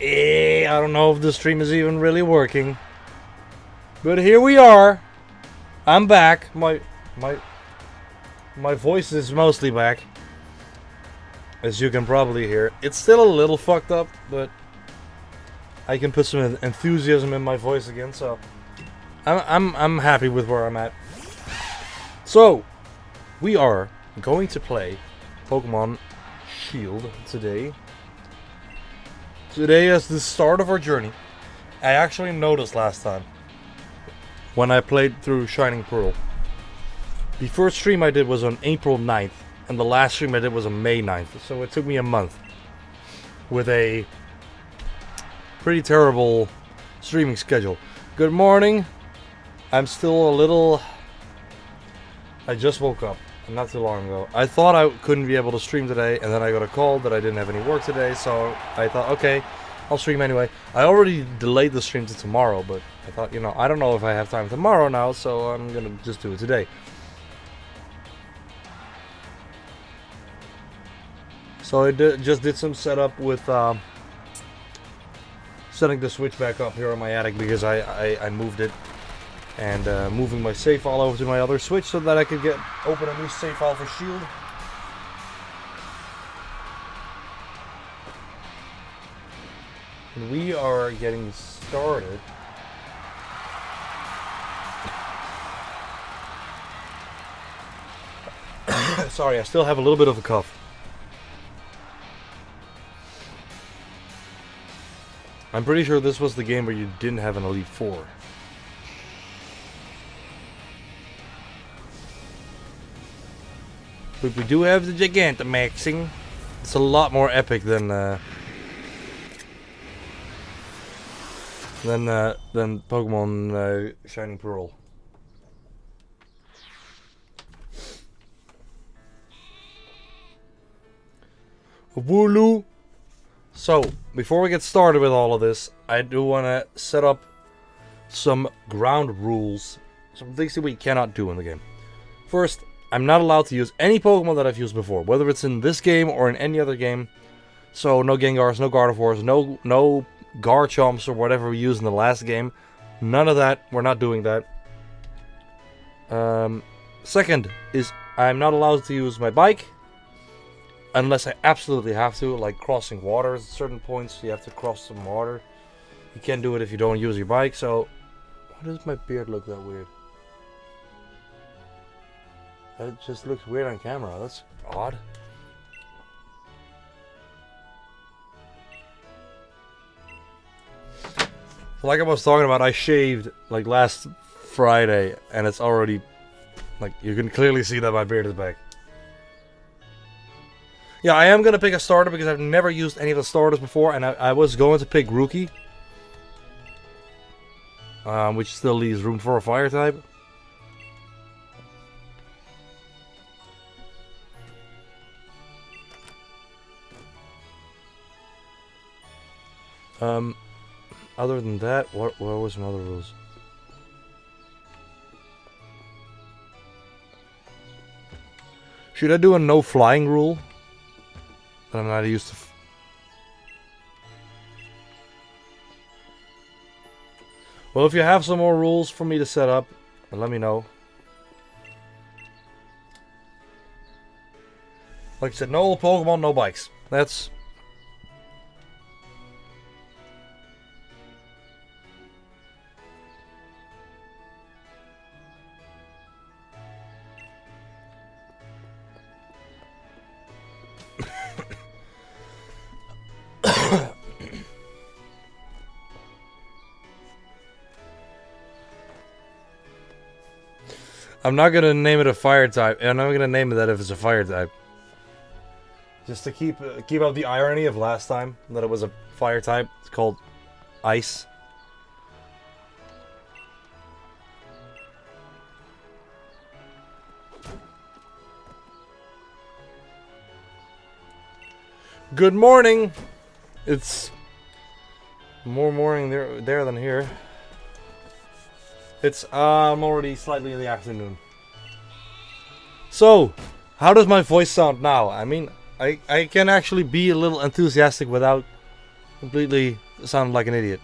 I don't know if the stream is even really working. But here we are. I'm back. My voice is mostly back. As you can probably hear. It's still a little fucked up, but I can put some enthusiasm in my voice again, so I'm happy with where I'm at. So, we are going to play Pokemon Shield today. Today is the start of our journey. I actually noticed last time when I played through Shining Pearl. The first stream I did was on April 9th, and the last stream I did was on May 9th. So it took me a month with a pretty terrible streaming schedule. Good morning. I'm still a little... I just woke up not too long ago. I thought I couldn't be able to stream today, and then I got a call that I didn't have any work today, so I thought, okay, I'll stream anyway. I already delayed the stream to tomorrow, but I thought, you know, I don't know if I have time tomorrow now, so I'm gonna just do it today. So I just did some setup with setting the Switch back up here in my attic because I moved it, and moving my save file over to my other Switch so that I could open a new save file for Shield. And we are getting started. Sorry, I still have a little bit of a cough. I'm pretty sure this was the game where you didn't have an Elite Four. But we do have the Gigantamaxing. It's a lot more epic than Pokemon Shining Pearl. Wooloo! So, before we get started with all of this, I do want to set up some ground rules. Some things that we cannot do in the game. First, I'm not allowed to use any Pokemon that I've used before, whether it's in this game or in any other game. So, no Gengars, no Gardevoirs, no Garchomps or whatever we used in the last game. None of that. We're not doing that. Second is I'm not allowed to use my bike. Unless I absolutely have to, like crossing waters at certain points, you have to cross some water. You can't do it if you don't use your bike, so... Why does my beard look that weird? It just looks weird on camera, that's odd. Like I was talking about, I shaved like last Friday, and it's already... Like, you can clearly see that my beard is back. Yeah, I am going to pick a starter because I've never used any of the starters before, and I was going to pick Rookie. Which still leaves room for a fire type. Other than that, what were some other rules? Should I do a no flying rule? That I'm not used to. Well, if you have some more rules for me to set up, let me know. Like I said, no Pokemon, no bikes. That's... I'm not gonna name it a fire type, and I'm not gonna name it that if it's a fire type. Just to keep up the irony of last time that it was a fire type. It's called Ice. Good morning. It's more morning there than here. It's I'm already slightly in the afternoon. So, how does my voice sound now? I mean, I can actually be a little enthusiastic without completely sounded like an idiot.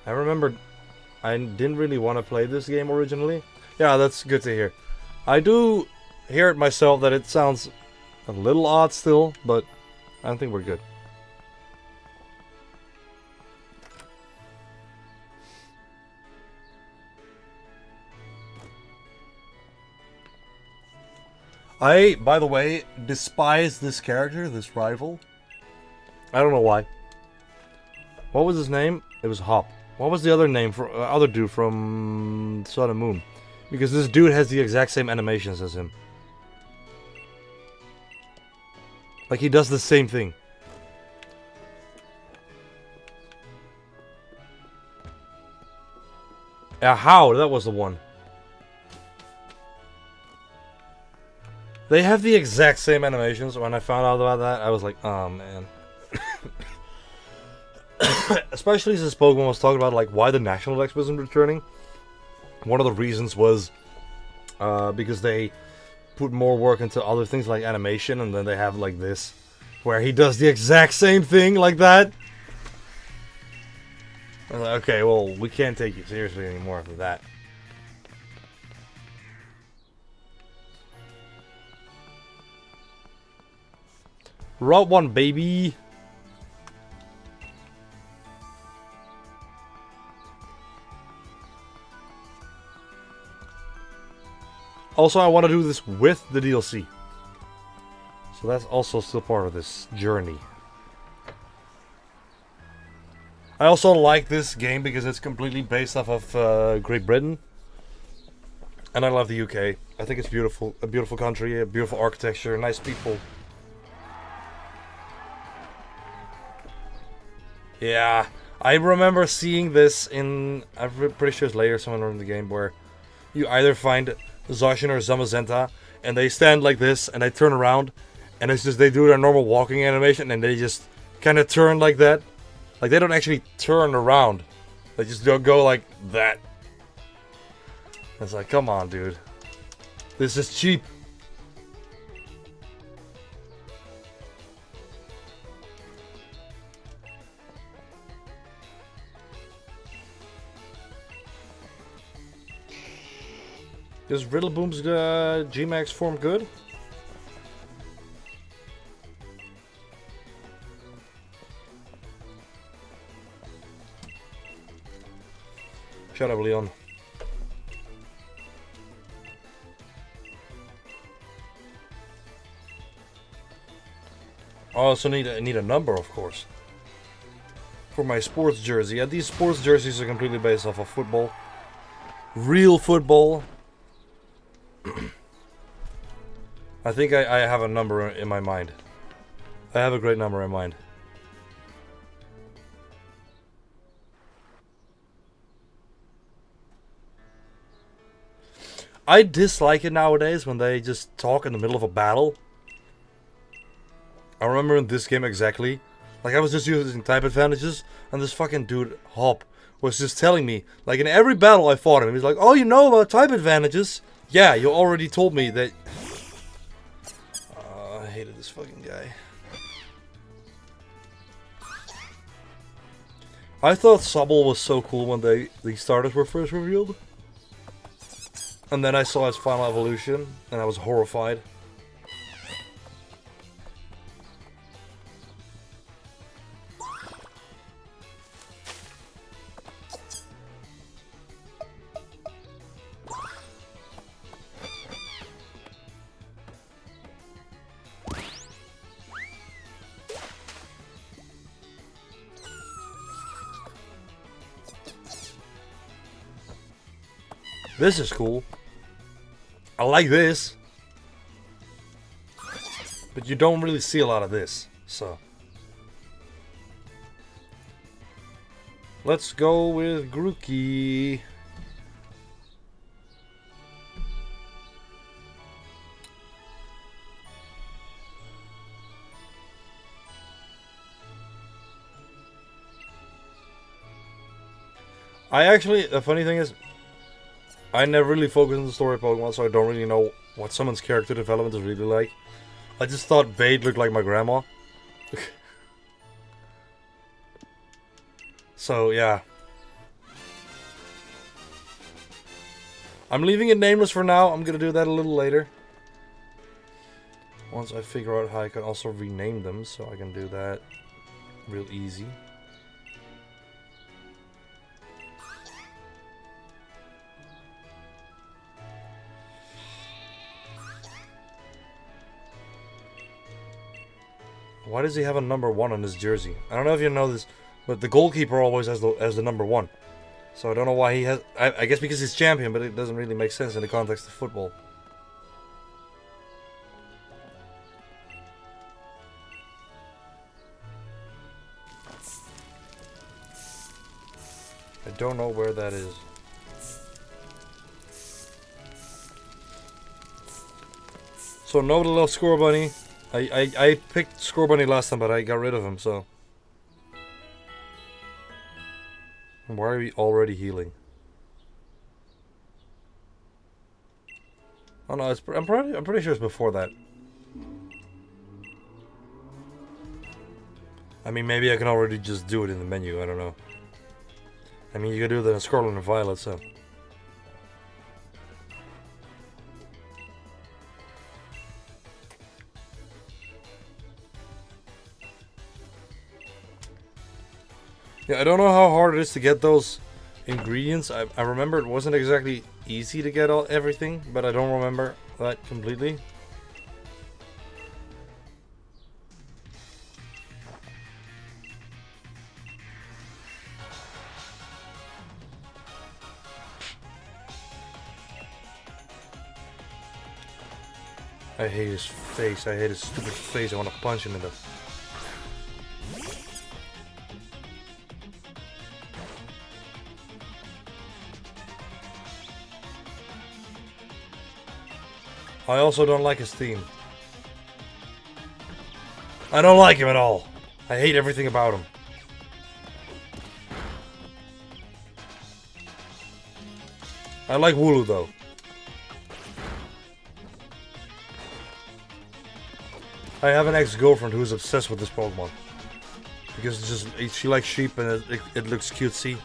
I remember I didn't really want to play this game originally. Yeah, that's good to hear. I do hear it myself that it sounds a little odd still, but I think we're good. I, by the way, despise this character, this rival. I don't know why. What was his name? It was Hop. What was the other name for other dude from Sun and Moon? Because this dude has the exact same animations as him. Like he does the same thing. How? That was the one. They have the exact same animations. When I found out about that, I was like, oh man. Especially since Pokemon was talking about like why the National Dex wasn't returning. One of the reasons was because they put more work into other things like animation, and then they have like this, where he does the exact same thing like that. I was like, okay, well, we can't take you seriously anymore after that. Route 1, baby! Also, I want to do this with the DLC. So that's also still part of this journey. I also like this game because it's completely based off of Great Britain. And I love the UK. I think it's beautiful. A beautiful country, a beautiful architecture, nice people. Yeah, I remember seeing this in... I'm pretty sure it's later somewhere in the game where you either find Zacian or Zamazenta, and they stand like this, and they turn around, and it's just they do their normal walking animation, and they just kind of turn like that. Like, they don't actually turn around. They just don't go like that. It's like, come on, dude. This is cheap. Is Riddleboom's G-Max form good? Shut up, Leon. I also need a number, of course, for my sports jersey. Yeah, these sports jerseys are completely based off of football. Real football. I think I have a number in my mind. I have a great number in mind. I dislike it nowadays when they just talk in the middle of a battle. I remember in this game exactly. Like, I was just using type advantages, and this fucking dude, Hop, was just telling me, like, in every battle I fought him, he's like, oh, you know about type advantages? Yeah, you already told me that... I hated this fucking guy. I thought Sobble was so cool when the starters were first revealed. And then I saw his final evolution, and I was horrified. This is cool. I like this. But you don't really see a lot of this, so. Let's go with Grookey. The funny thing is, I never really focused on the story of Pokemon, so I don't really know what someone's character development is really like. I just thought Vade looked like my grandma. So, yeah. I'm leaving it nameless for now. I'm gonna do that a little later. Once I figure out how I can also rename them, so I can do that real easy. Why does he have a number 1 on his jersey? I don't know if you know this, but the goalkeeper always has the number 1. So I don't know why he has... I guess because he's champion, but it doesn't really make sense in the context of football. I don't know where that is. So nobody loves Scorbunny. I picked Scorbunny last time, but I got rid of him, so... Why are we already healing? Oh no, I'm pretty sure it's before that. I mean, maybe I can already just do it in the menu, I don't know. I mean, you can do that in Scarlet and Violet, so... Yeah, I don't know how hard it is to get those ingredients. I remember it wasn't exactly easy to get everything, but I don't remember that completely. I hate his face. I hate his stupid face. I want to punch him in the... I also don't like his theme. I don't like him at all. I hate everything about him. I like Wooloo though. I have an ex-girlfriend who's obsessed with this Pokemon. Because it's just, she likes sheep and it looks cutesy.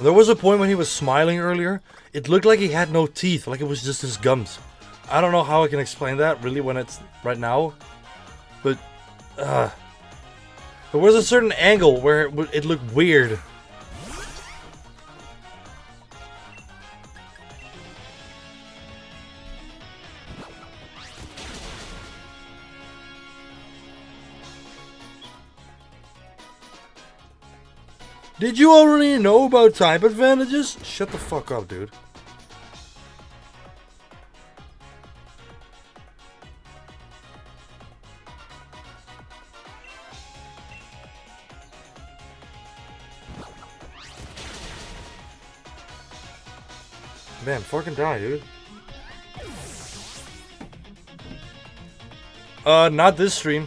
There was a point when he was smiling earlier. It looked like he had no teeth, like it was just his gums. I don't know how I can explain that really when it's right now. But, there was a certain angle where it looked weird. Did you already know about type advantages? Shut the fuck up, dude. Man, fucking die, dude. Not this stream.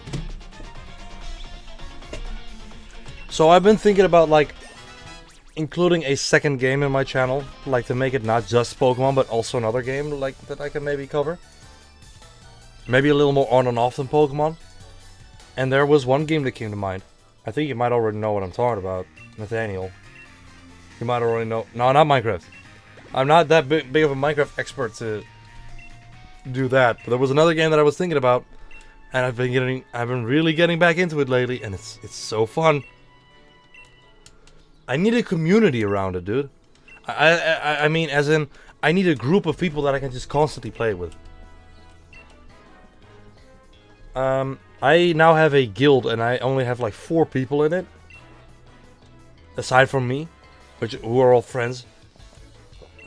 So I've been thinking about, like, including a second game in my channel, like to make it not just Pokemon, but also another game, like, that I can maybe cover. Maybe a little more on and off than Pokemon. And there was one game that came to mind. I think you might already know what I'm talking about, Nathaniel. You might already know. No, not Minecraft. I'm not that big of a Minecraft expert to do that. But there was another game that I was thinking about, and I've been really getting back into it lately, and it's so fun. I need a community around it, dude. I mean, as in, I need a group of people that I can just constantly play with. I now have a guild, and I only have like 4 people in it. Aside from me, who are all friends.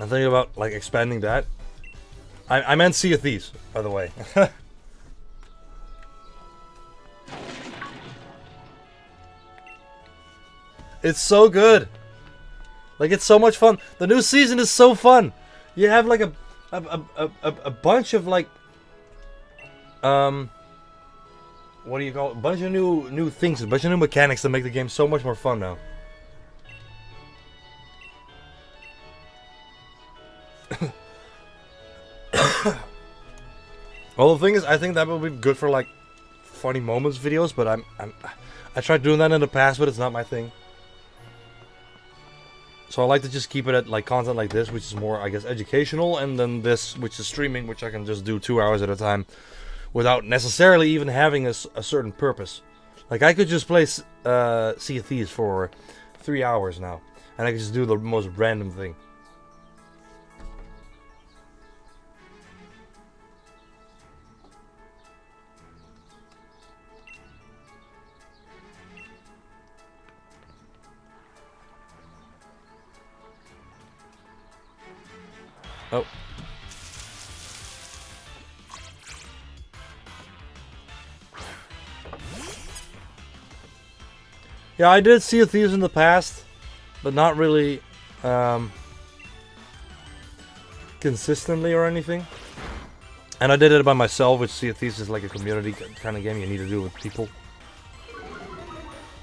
I'm thinking about, like, expanding that. I meant Sea of Thieves, by the way. It's so good. Like, it's so much fun. The new season is so fun. You have like a bunch of like what do you call it? A bunch of new things, a bunch of new mechanics that make the game so much more fun now. Well, the thing is, I think that would be good for like funny moments videos, but I tried doing that in the past, but it's not my thing. So I like to just keep it at like content like this, which is more, I guess, educational, and then this, which is streaming, which I can just do 2 hours at a time without necessarily even having a certain purpose. Like I could just play Sea of Thieves for 3 hours now, and I could just do the most random thing. Oh. Yeah, I did Sea of Thieves in the past, but not really consistently or anything. And I did it by myself, which Sea of Thieves is like a community kind of game you need to do with people.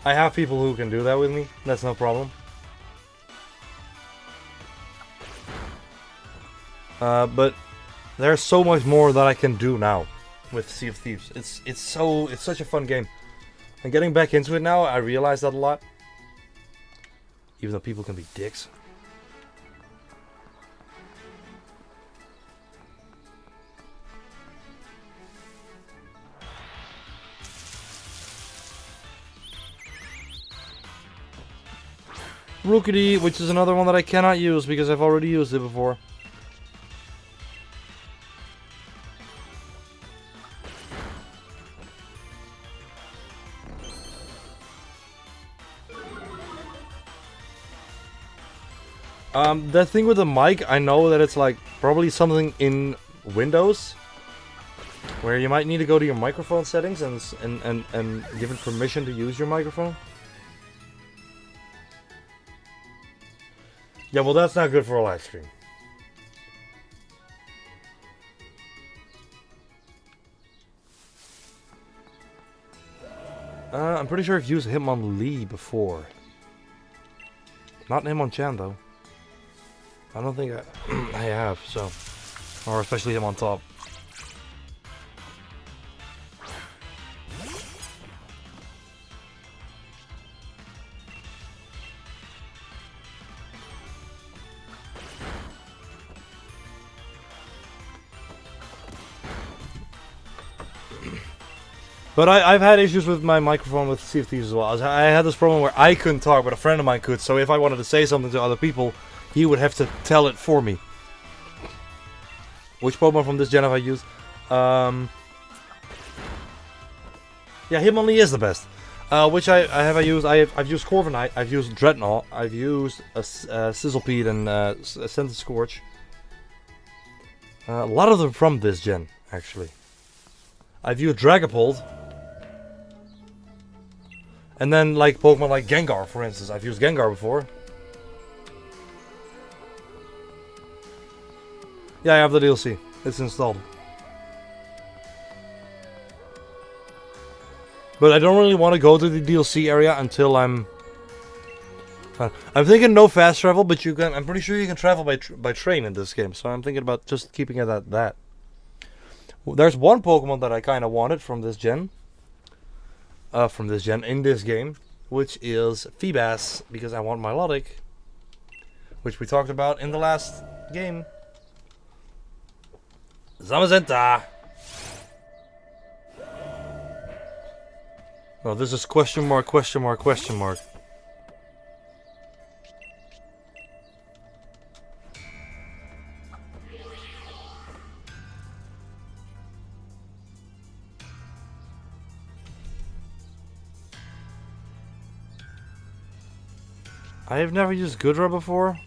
I have people who can do that with me, that's no problem. But there's so much more that I can do now with Sea of Thieves. It's such a fun game. And getting back into it now, I realize that a lot. Even though people can be dicks. Rookity, which is another one that I cannot use because I've already used it before. That thing with the mic, I know that it's like probably something in Windows where you might need to go to your microphone settings and give it permission to use your microphone. Yeah, well that's not good for a live stream. I'm pretty sure I've used Hitmonlee before. Not Hitmonchan though. I don't think I have, so. Or especially him on top. But I've had issues with my microphone with Sea of Thieves as well. I had this problem where I couldn't talk, but a friend of mine could, so if I wanted to say something to other people, he would have to tell it for me. Which Pokemon from this gen have I used? Yeah, Hitmonlee is the best. Which I've used? I've used Corviknight, I've used Dreadnought, I've used Sizzlepede and Centiskorch. A lot of them from this gen, actually. I've used Dragapult. And then like Pokemon like Gengar, for instance. I've used Gengar before. Yeah, I have the DLC. It's installed. But I don't really want to go to the DLC area until I'm thinking no fast travel, but you can. I'm pretty sure you can travel by train in this game. So I'm thinking about just keeping it at that. Well, there's one Pokemon that I kind of wanted from this gen. In this game, which is Feebas, because I want Milotic, which we talked about in the last game. Zamazenta! Oh, this is question mark, question mark, question mark. I have never used Goodra before.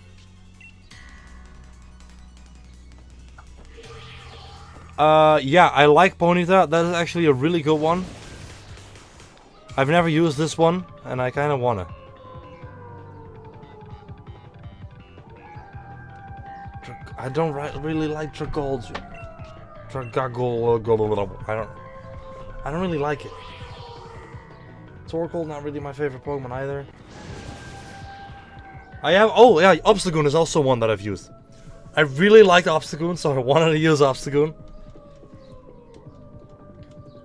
Yeah, I like Ponyta. That is actually a really good one. I've never used this one, and I kind of wanna. I don't really like Dragolge. I don't really like it. Torkoal, not really my favorite Pokemon either. I have, oh yeah, Obstagoon is also one that I've used. I really liked Obstagoon, so I wanted to use Obstagoon.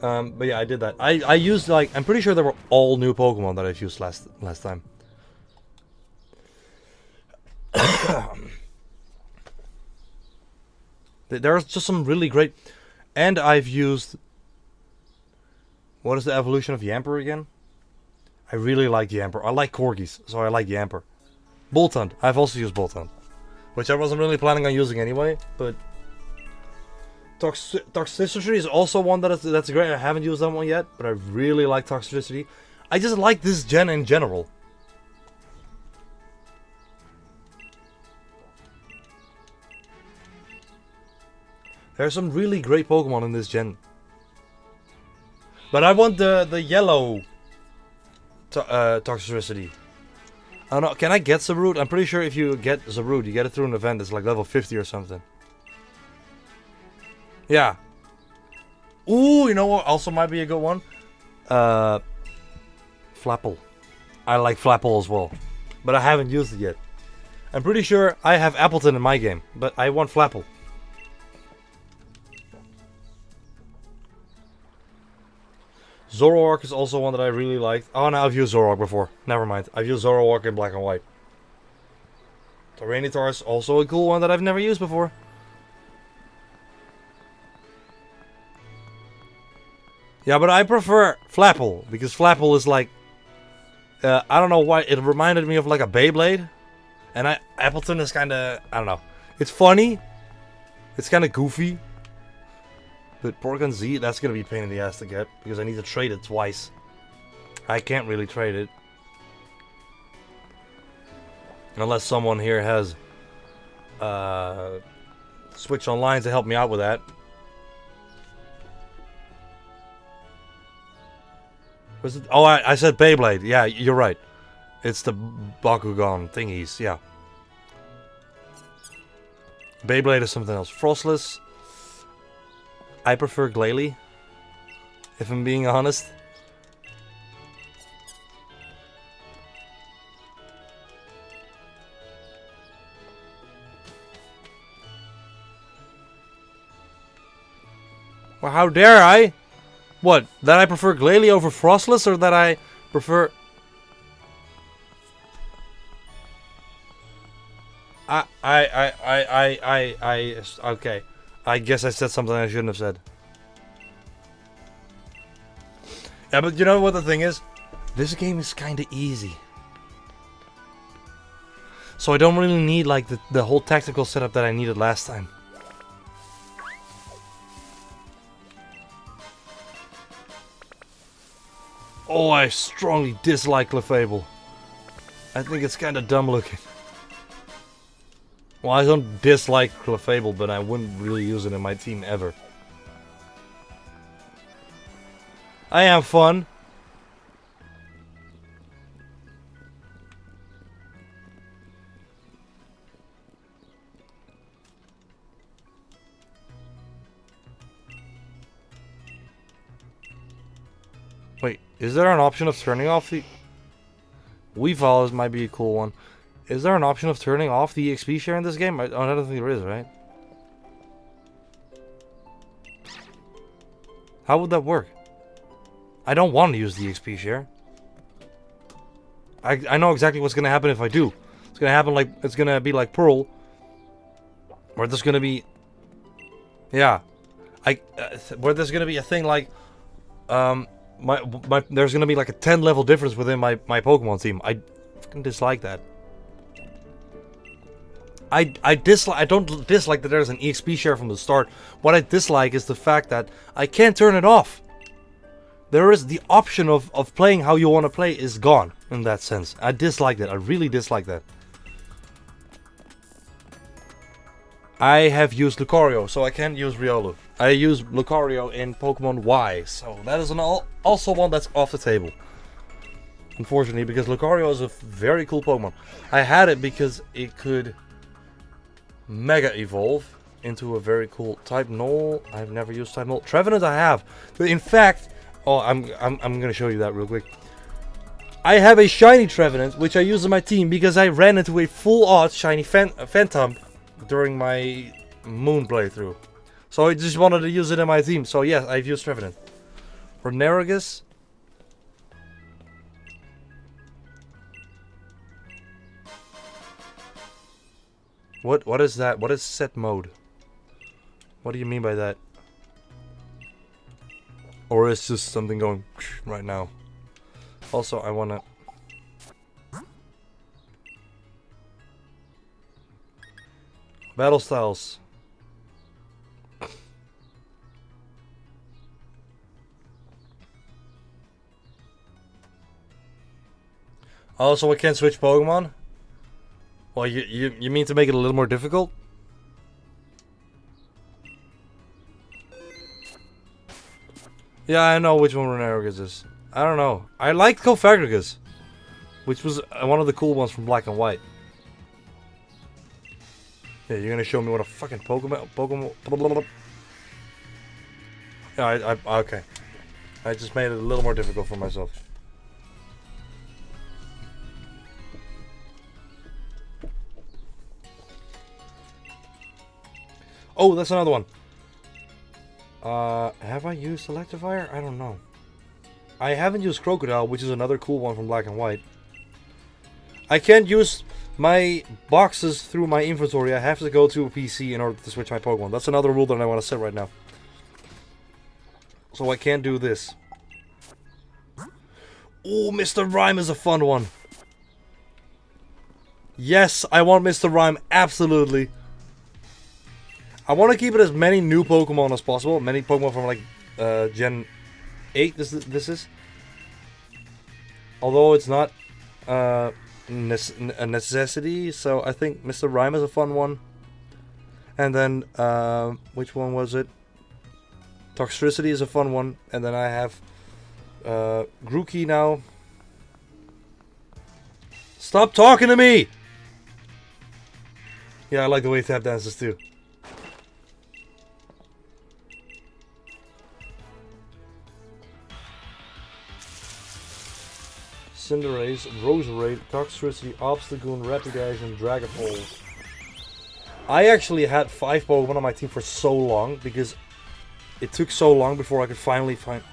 But yeah, I did that. I used, like, I'm pretty sure they were all new Pokemon that I've used last time. There's just some really great, and I've used, what is the evolution of Yamper again? I really like Yamper. I like Corgis, so I like Yamper. Boltund. I've also used Boltund, which I wasn't really planning on using anyway, but Toxtricity is also one that's great. I haven't used that one yet, but I really like Toxtricity. I just like this gen in general. There's some really great Pokemon in this gen. But I want the yellow Toxtricity. I don't know, can I get Zarude? I'm pretty sure if you get Zarude, you get it through an event that's like level 50 or something. Yeah. Ooh, you know what also might be a good one? Flapple. I like Flapple as well. But I haven't used it yet. I'm pretty sure I have Appleton in my game, but I want Flapple. Zoroark is also one that I really liked. Oh, no, I've used Zoroark before. Never mind. I've used Zoroark in black and white. Tyranitar is also a cool one that I've never used before. Yeah, but I prefer Flapple, because Flapple is like, I don't know why, it reminded me of like a Beyblade. And Appleton is kind of, I don't know. It's funny. It's kind of goofy. But Porygon Z, that's going to be a pain in the ass to get, because I need to trade it twice. I can't really trade it. Unless someone here has Switch Online to help me out with that. Was it? Oh, I said Beyblade. Yeah, you're right. It's the Bakugan thingies, yeah. Beyblade is something else. Frostless. I prefer Glalie, if I'm being honest. Well, how dare I? What? That I prefer Glalie over Frostless, or that I prefer... Okay. I guess I said something I shouldn't have said. Yeah, but you know what the thing is? This game is kinda easy. So I don't really need like the whole tactical setup that I needed last time. Oh, I strongly dislike Clefable. I think it's kinda dumb looking. Well, I don't dislike Clefable, but I wouldn't really use it in my team ever. I am fun. Wait, is there an option of turning off the... Weavile might be a cool one. Is there an option of turning off the EXP share in this game? I don't think there is, right? How would that work? I don't want to use the EXP share. I know exactly what's gonna happen if I do. It's gonna happen like, it's gonna be like Pearl, where there's gonna be, yeah, where there's gonna be a thing like, there's gonna be like a 10 level difference within my Pokemon team. I fucking dislike that. I don't dislike that there's an EXP share from the start. What I dislike is the fact that I can't turn it off. There is the option of playing how you want to play is gone in that sense. I dislike that. I really dislike that. I have used Lucario, so I can't use Riolu. I use Lucario in Pokemon Y, so that is also one that's off the table. Unfortunately, because Lucario is a very cool Pokemon. I had it because it could Mega Evolve into a very cool Type Null. I've never used Type Null. Trevenant I have. But in fact, oh, I'm gonna show you that real quick. I have a shiny Trevenant, which I use in my team because I ran into a full odds shiny Phantom during my Moon playthrough. So I just wanted to use it in my team. So yes, I've used Trevenant. For Naragus. What is that? What is set mode? What do you mean by that? Or is just something going right now? Also, I wanna... Battle styles. Oh, so I can't switch Pokemon? Well, you mean to make it a little more difficult? Yeah, I know which one Renaragus is. I don't know. I liked Cofagrigus, which was one of the cool ones from Black and White. Yeah, you're gonna show me what a fucking Pokemon. Yeah, okay. I just made it a little more difficult for myself. Oh, that's another one. Have I used Electivire? I don't know. I haven't used Crocodile, which is another cool one from Black and White. I can't use my boxes through my inventory. I have to go to a PC in order to switch my Pokemon. That's another rule that I want to set right now. So I can't do this. Oh, Mr. Rime is a fun one. Yes, I want Mr. Rime, absolutely. I want to keep it as many new Pokemon as possible. Many Pokemon from like Gen 8 this is. Although it's not a necessity, so I think Mr. Rime is a fun one. And then, which one was it? Toxtricity is a fun one. And then I have Grookey now. Stop talking to me! Yeah, I like the way he tap dances too. Cinderace, Roserade, Toxtricity, Obstagoon, Rapidash, and Dragapult. I actually had 5 Pokemon on my team for so long because it took so long before I could finally find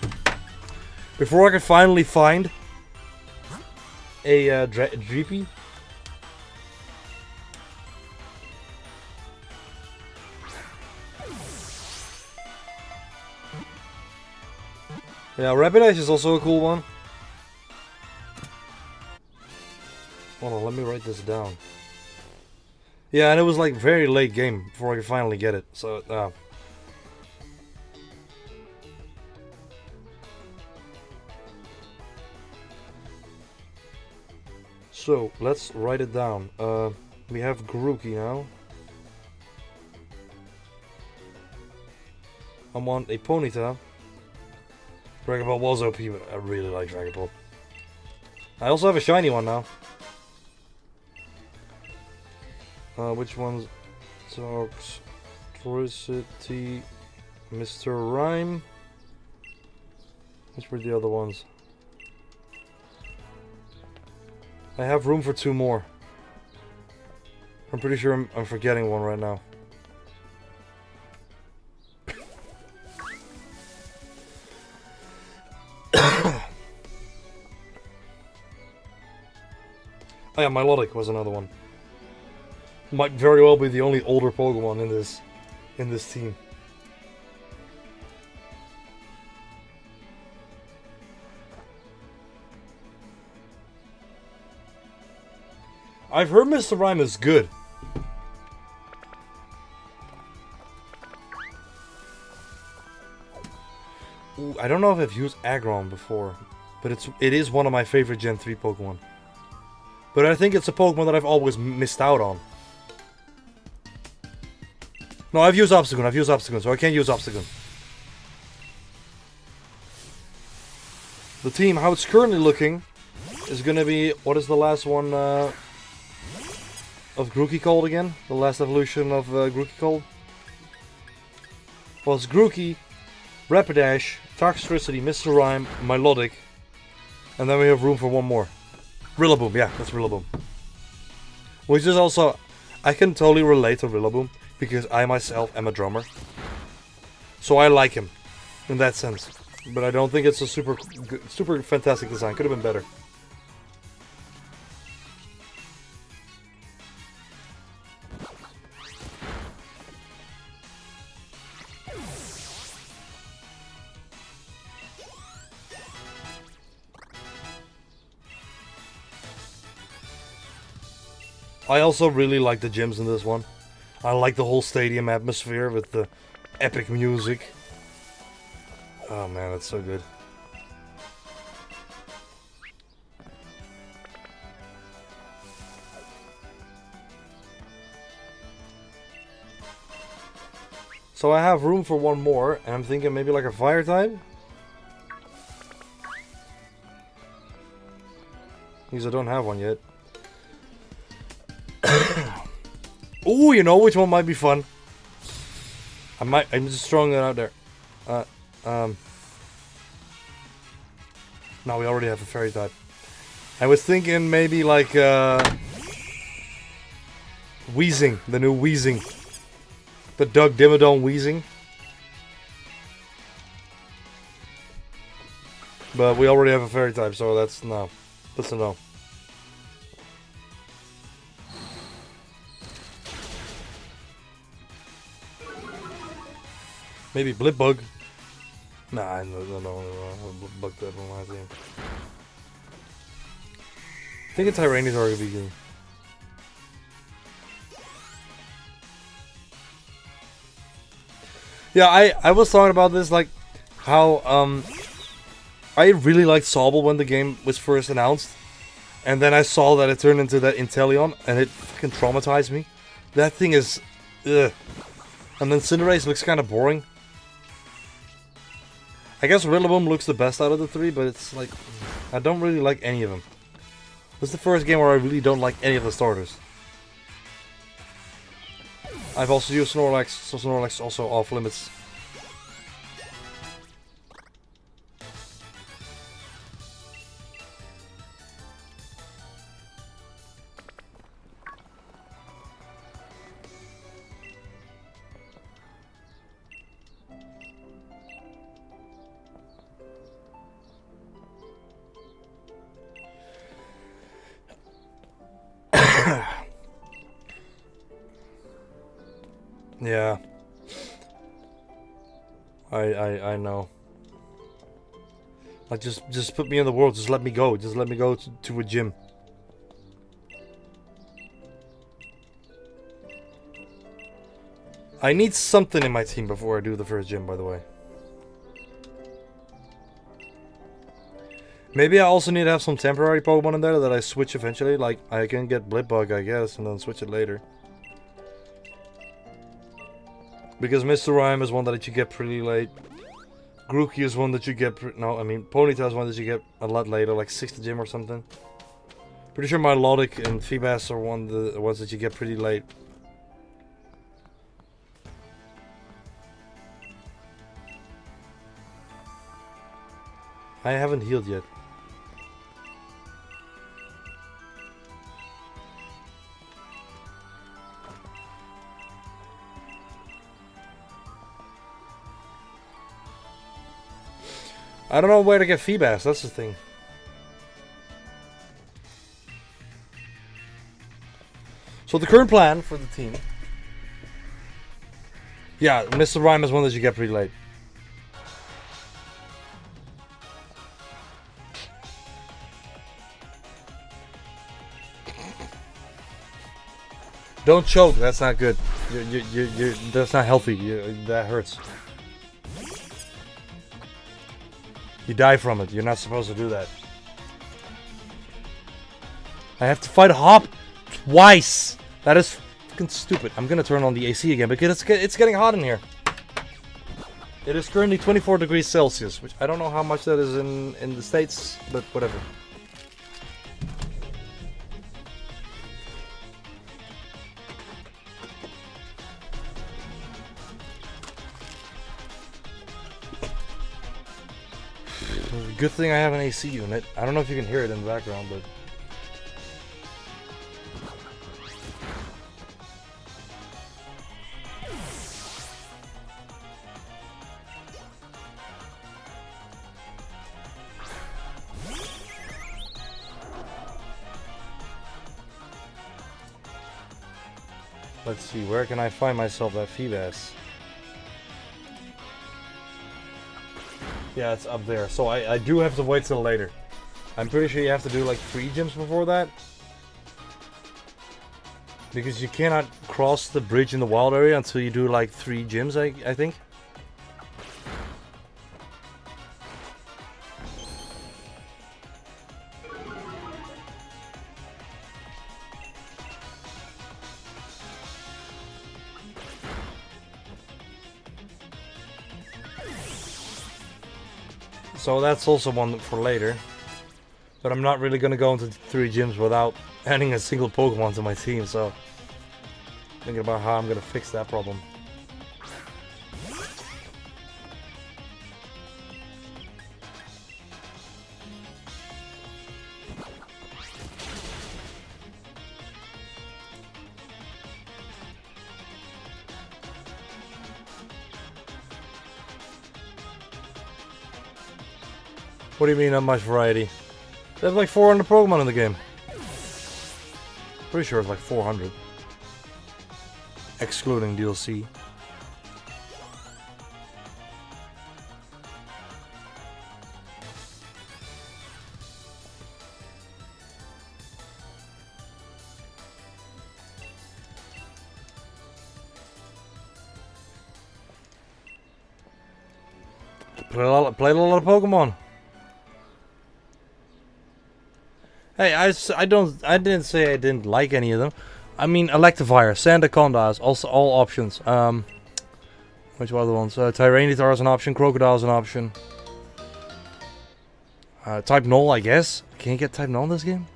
a Dreepy. Yeah, Rapidash is also a cool one. Hold on, let me write this down. Yeah, and it was like very late game before I could finally get it. So, So, let's write it down. We have Grookey now. I want a Ponyta. Dragon Ball was OP, but I really like Dragon Ball. I also have a shiny one now. Which one's Toxtricity, Mr. Rime? Which were the other ones? I have room for 2 more. I'm pretty sure I'm forgetting one right now. Oh yeah, Milotic was another one. Might very well be the only older Pokemon in this team. I've heard Mr. Rime is good. Ooh, I don't know if I've used Aggron before, but it is one of my favorite Gen 3 Pokemon. But I think it's a Pokemon that I've always missed out on. No, I've used Obstagoon, so I can't use Obstagoon. The team, how it's currently looking, is gonna be, what is the last one of Grookey called again? The last evolution of Grookey called? Well, it's Grookey, Rapidash, Toxtricity, Mr. Rime, Milotic, and then we have room for one more. Rillaboom, yeah, that's Rillaboom. Which is also, I can totally relate to Rillaboom because I myself am a drummer. So I like him in that sense. But I don't think it's a super fantastic design. Could have been better. I also really like the gyms in this one. I like the whole stadium atmosphere with the epic music. Oh man, that's so good. So I have room for one more, and I'm thinking maybe like a fire type? Because I don't have one yet. Ooh, you know which one might be fun? I'm just throwing it out there. No, we already have a fairy type. I was thinking maybe like Weezing, the new Weezing. The Doug Dimmadome Weezing. But we already have a fairy type, so that's no. That's a no. Maybe Blipbug. Nah, no, Blipbug that one, I think. I think a Tyranitar would be good. Yeah, I was talking about this, like, how, I really liked Sobble when the game was first announced. And then I saw that it turned into that Inteleon, and it fucking traumatized me. That thing is, ugh. And then Cinderace looks kind of boring. I guess Rillaboom looks the best out of the three, but it's like, I don't really like any of them. This is the first game where I really don't like any of the starters. I've also used Snorlax, so Snorlax is also off limits. Yeah. I know. Like, just put me in the world. Just let me go. Just let me go to a gym. I need something in my team before I do the first gym, by the way. Maybe I also need to have some temporary Pokemon in there that I switch eventually. Like, I can get Blipbug, I guess, and then switch it later. Because Mr. Rhyme is one that you get pretty late. Grookey is one that you get... Ponyta is one that you get a lot later, like 6th gym or something. Pretty sure Milotic and Feebas are the ones that you get pretty late. I haven't healed yet. I don't know where to get Feebas, that's the thing. So the current plan for the team... Yeah, Mr. Rhyme is one that you get pretty late. Don't choke, that's not good. That's not healthy, that hurts. You die from it. You're not supposed to do that. I have to fight a Hop twice. That is fucking stupid. I'm gonna turn on the AC again because it's getting hot in here. It is currently 24 degrees Celsius, which I don't know how much that is in the States, but whatever. Good thing I have an AC unit. I don't know if you can hear it in the background, but Let's see, where can I find myself that Feebas? Yeah, it's up there. So I do have to wait till later. I'm pretty sure you have to do like 3 gyms before that. Because you cannot cross the bridge in the wild area until you do like 3 gyms, I think. So that's also one for later. But I'm not really gonna go into 3 gyms without adding a single Pokemon to my team, so thinking about how I'm gonna fix that problem. What do you mean not much variety? There's like 400 Pokemon in the game. Pretty sure it's like 400. Excluding DLC. Played a lot of Pokemon. Hey, I didn't say I didn't like any of them. I mean, Electivire, Sandaconda is also all options. Which other ones? Tyranitar is an option, Crocodile is an option. Type Null, I guess. Can you get Type Null in this game?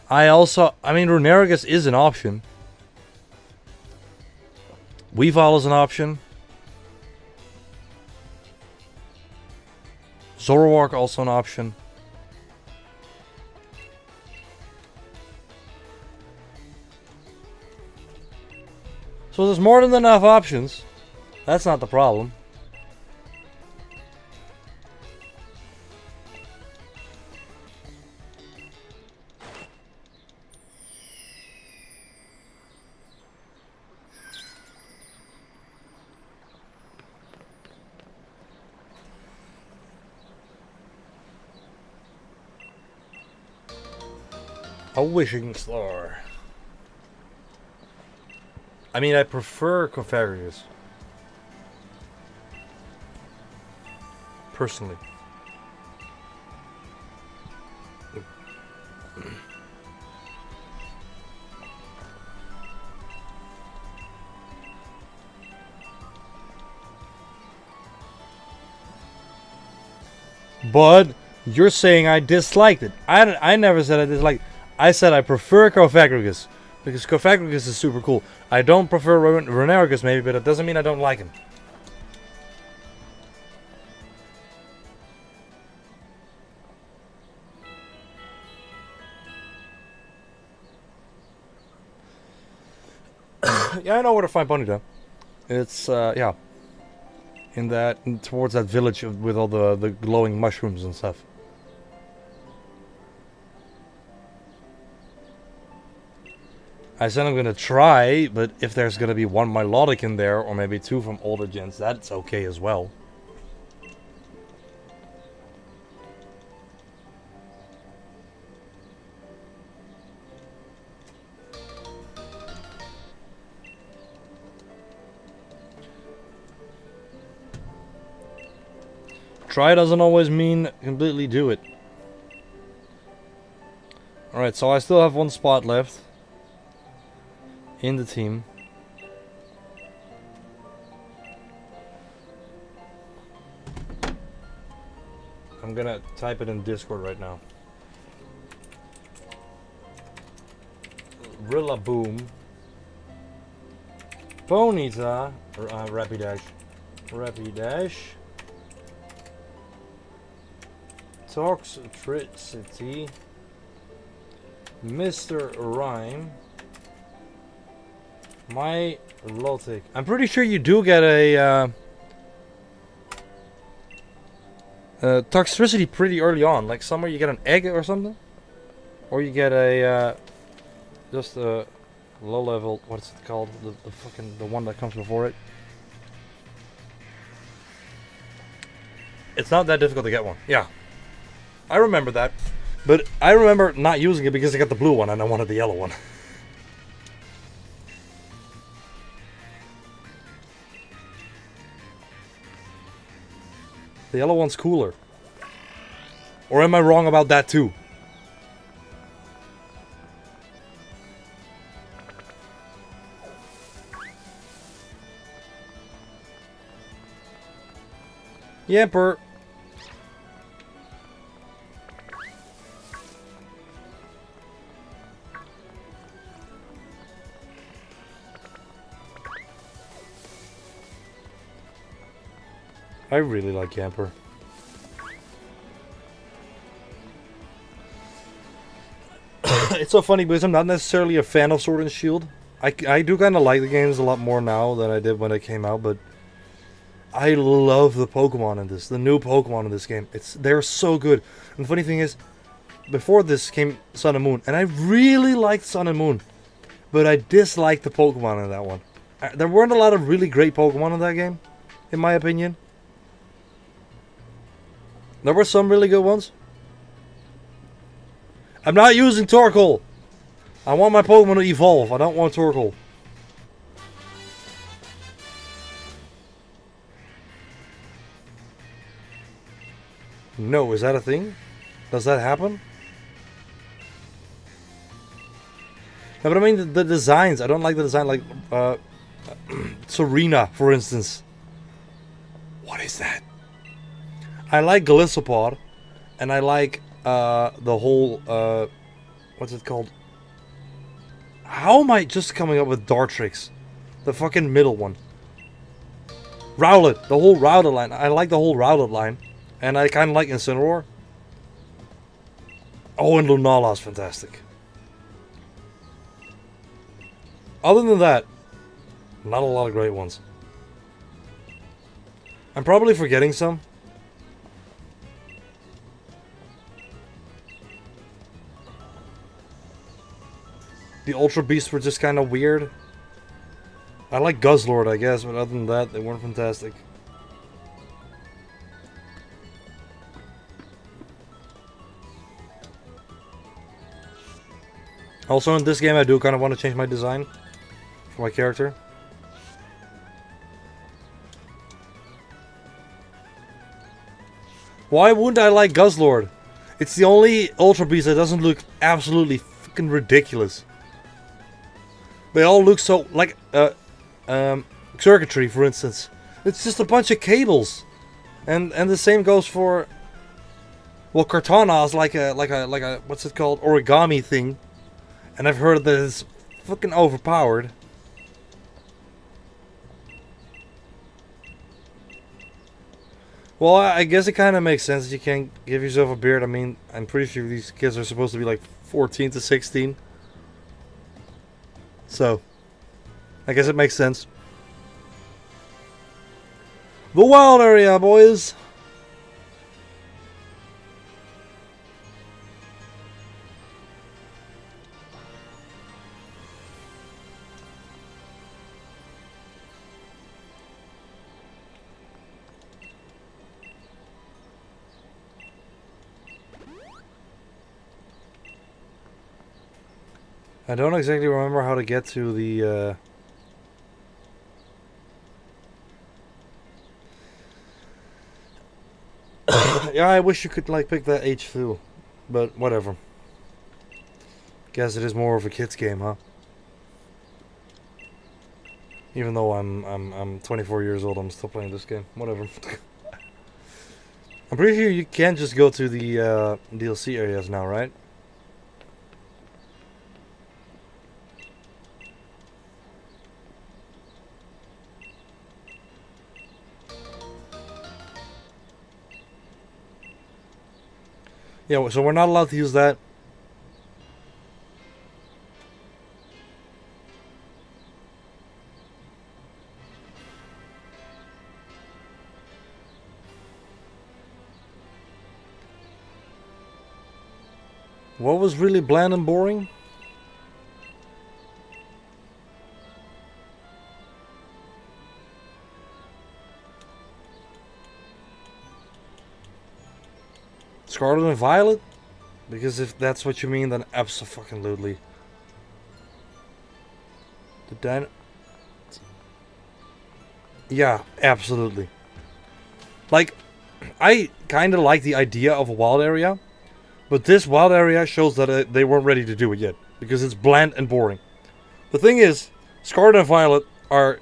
I mean, Runerigus is an option. Weavile is an option. Zoroark also an option. So there's more than enough options. That's not the problem. A wishing star. I mean, I prefer Cofagrigus. Personally. But you're saying I disliked it. I never said I disliked it. I said I prefer Cofagrigus. Because Cofagrigus is super cool. I don't prefer Runerigus maybe, but it doesn't mean I don't like him. Yeah, I know where to find Ponyta. It's, yeah. Towards that village with all the glowing mushrooms and stuff. I said I'm gonna try, but if there's gonna be one Milotic in there, or maybe 2 from older gens, that's okay as well. Try doesn't always mean completely do it. Alright, so I still have 1 spot left in the team. I'm gonna type it in Discord right now. Rillaboom, Ponyta, Rapidash, Toxtricity, Mr. Rhyme, Milotic. I'm pretty sure you do get a Toxtricity pretty early on. Like somewhere you get an egg or something, or you get a just a Low level, what's it called? The one that comes before it. It's not that difficult to get one. Yeah. I remember that. But I remember not using it because I got the blue one and I wanted the yellow one. The yellow one's cooler. Or am I wrong about that too? Yamper. I really like Yamper. It's so funny because I'm not necessarily a fan of Sword and Shield. I do kind of like the games a lot more now than I did when they came out, but I love the Pokemon in this. The new Pokemon in this game. They're so good. And the funny thing is, before this came Sun and Moon, and I really liked Sun and Moon, but I disliked the Pokemon in that one. There weren't a lot of really great Pokemon in that game, in my opinion. There were some really good ones. I'm not using Torkoal. I want my Pokemon to evolve. I don't want Torkoal. No, is that a thing? Does that happen? No, but I mean the designs. I don't like the design like Serena, for instance. What is that? I like Golisopod, and I like the whole what's it called? How am I just coming up with Dartrix? The fucking middle one. Rowlet, the whole Rowlet line. I like the whole Rowlet line, and I kind of like Incineroar. Oh, and Lunala's fantastic. Other than that, not a lot of great ones. I'm probably forgetting some. The Ultra Beasts were just kind of weird. I like Guzzlord, I guess, but other than that, they weren't fantastic. Also, in this game, I do kind of want to change my design for my character. Why wouldn't I like Guzzlord? It's the only Ultra Beast that doesn't look absolutely fucking ridiculous. They all look so like circuitry, for instance. It's just a bunch of cables, and the same goes for. Well, Kartana is like a what's it called, origami thing, and I've heard that it's fucking overpowered. Well, I guess it kind of makes sense that you can't give yourself a beard. I mean, I'm pretty sure these kids are supposed to be like 14 to 16. So, I guess it makes sense. The wild area, boys! I don't exactly remember how to get to the, yeah, I wish you could, like, pick that H2. But, whatever. Guess it is more of a kid's game, huh? Even though I'm 24 years old, I'm still playing this game. Whatever. I'm pretty sure you can just go to the, DLC areas now, right? Yeah, so we're not allowed to use that. What was really bland and boring? Scarlet and Violet? Because if that's what you mean, then abso-fucking-lutely. Yeah, absolutely. Like, I kind of like the idea of a wild area, but this wild area shows that they weren't ready to do it yet, because it's bland and boring. The thing is, Scarlet and Violet are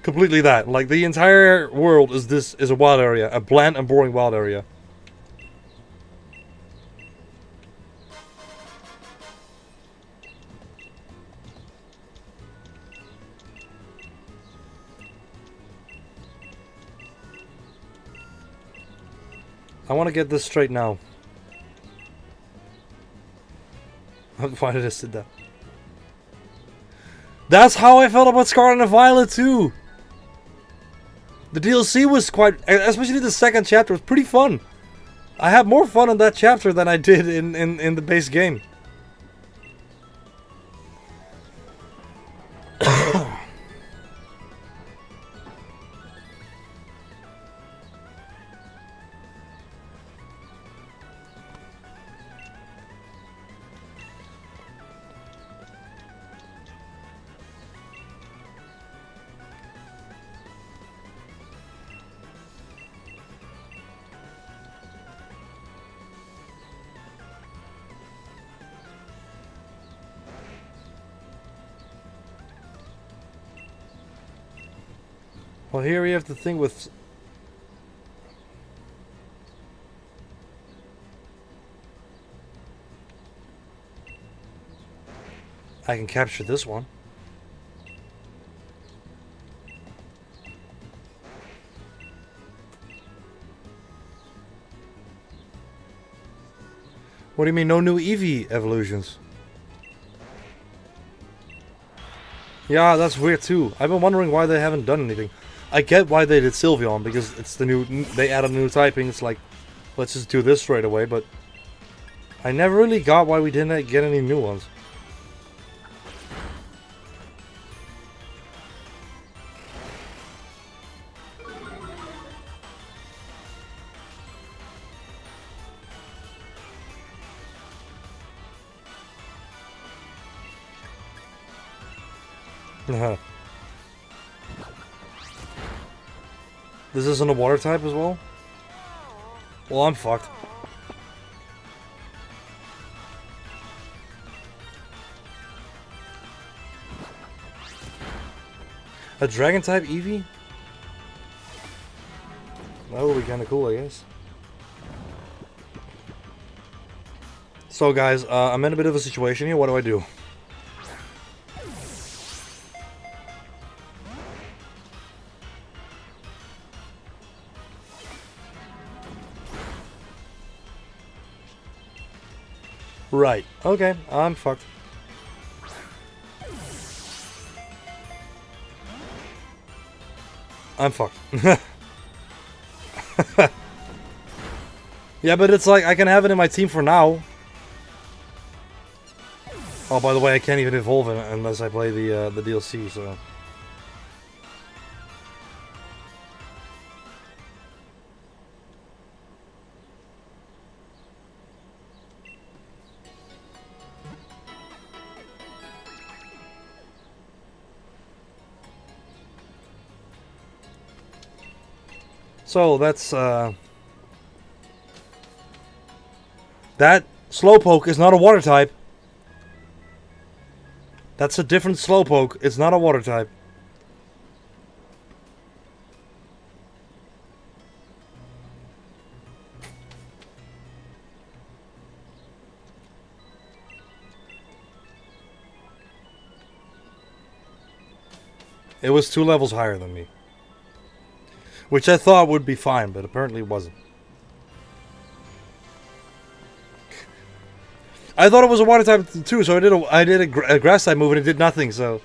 completely that. Like, the entire world is a wild area, a bland and boring wild area. I want to get this straight now. Why did I sit down? That's how I felt about Scarlet and Violet too. The DLC was quite, especially the second chapter, was pretty fun. I had more fun in that chapter than I did in the base game. Well, here we have the thing with... I can capture this one. What do you mean, no new Eevee evolutions? Yeah, that's weird too. I've been wondering why they haven't done anything. I get why they did Sylveon, because it's the new... They added new typing, it's like, let's just do this right away, but... I never really got why we didn't get any new ones. This isn't a water type as well? Well, I'm fucked. A dragon type Eevee? That would be kinda cool, I guess. So guys, I'm in a bit of a situation here. What do I do? Right. Okay, I'm fucked. I'm fucked. Yeah, but it's like, I can have it in my team for now. Oh, by the way, I can't even evolve it unless I play the DLC, so... So, that's, that Slowpoke is not a water type. That's a different Slowpoke. It's not a water type. It was 2 levels higher than me. Which I thought would be fine, but apparently it wasn't. I thought it was a water type too, so I did a grass type move and it did nothing, so...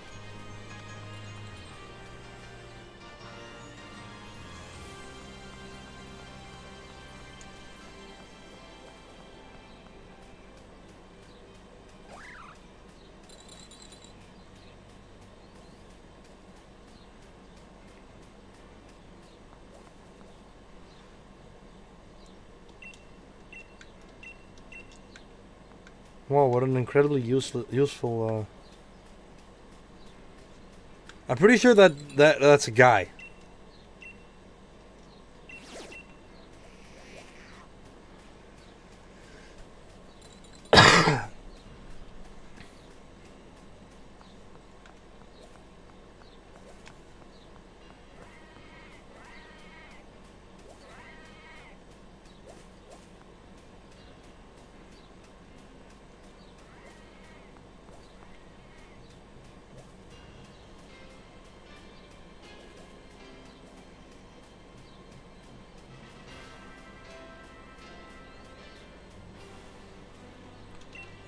Wow, what an incredibly useful. I'm pretty sure that's a guy.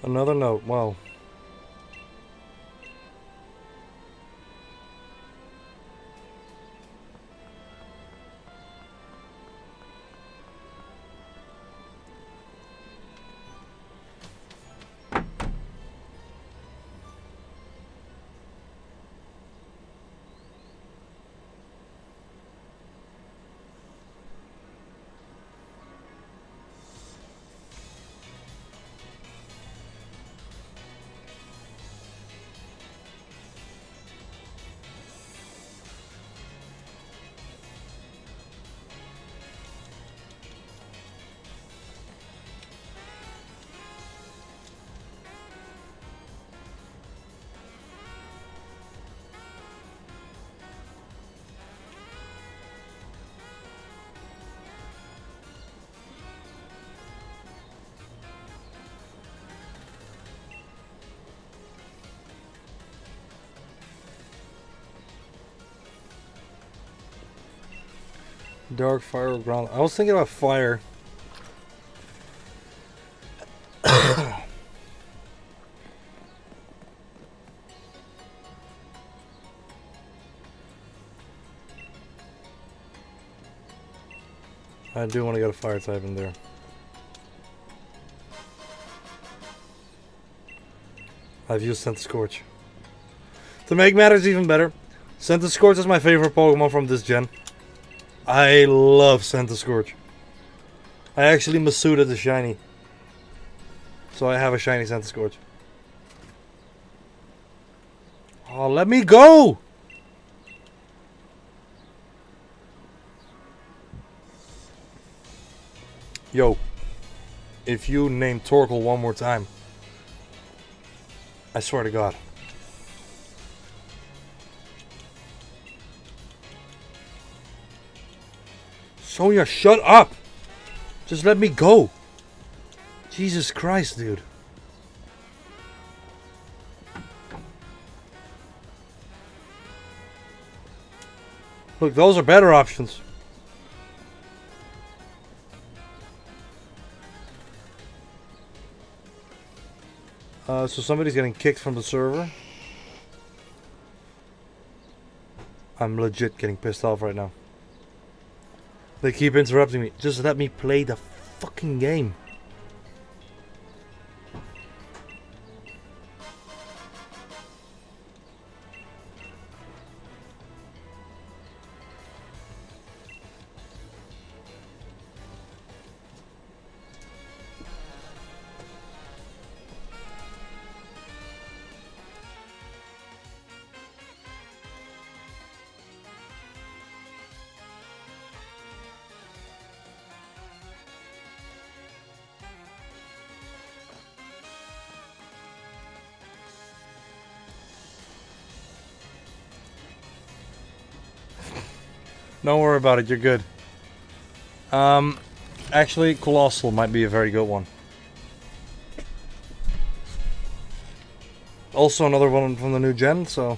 Another note. Wow. Dark fire or ground. I was thinking about fire. I do want to get a fire type in there. I've used Centiskorch. To make matters even better, Centiskorch is my favorite Pokemon from this gen. I love Centiskorch. I actually Masuda the shiny. So I have a shiny Centiskorch. Oh, let me go! Yo, if you name Torkoal one more time, I swear to God. Sonya, shut up! Just let me go. Jesus Christ, dude. Look, those are better options. So somebody's getting kicked from the server. I'm legit getting pissed off right now. They keep interrupting me. Just let me play the fucking game. Don't worry about it, you're good. Actually, Colossal might be a very good one. Also another one from the new gen, so...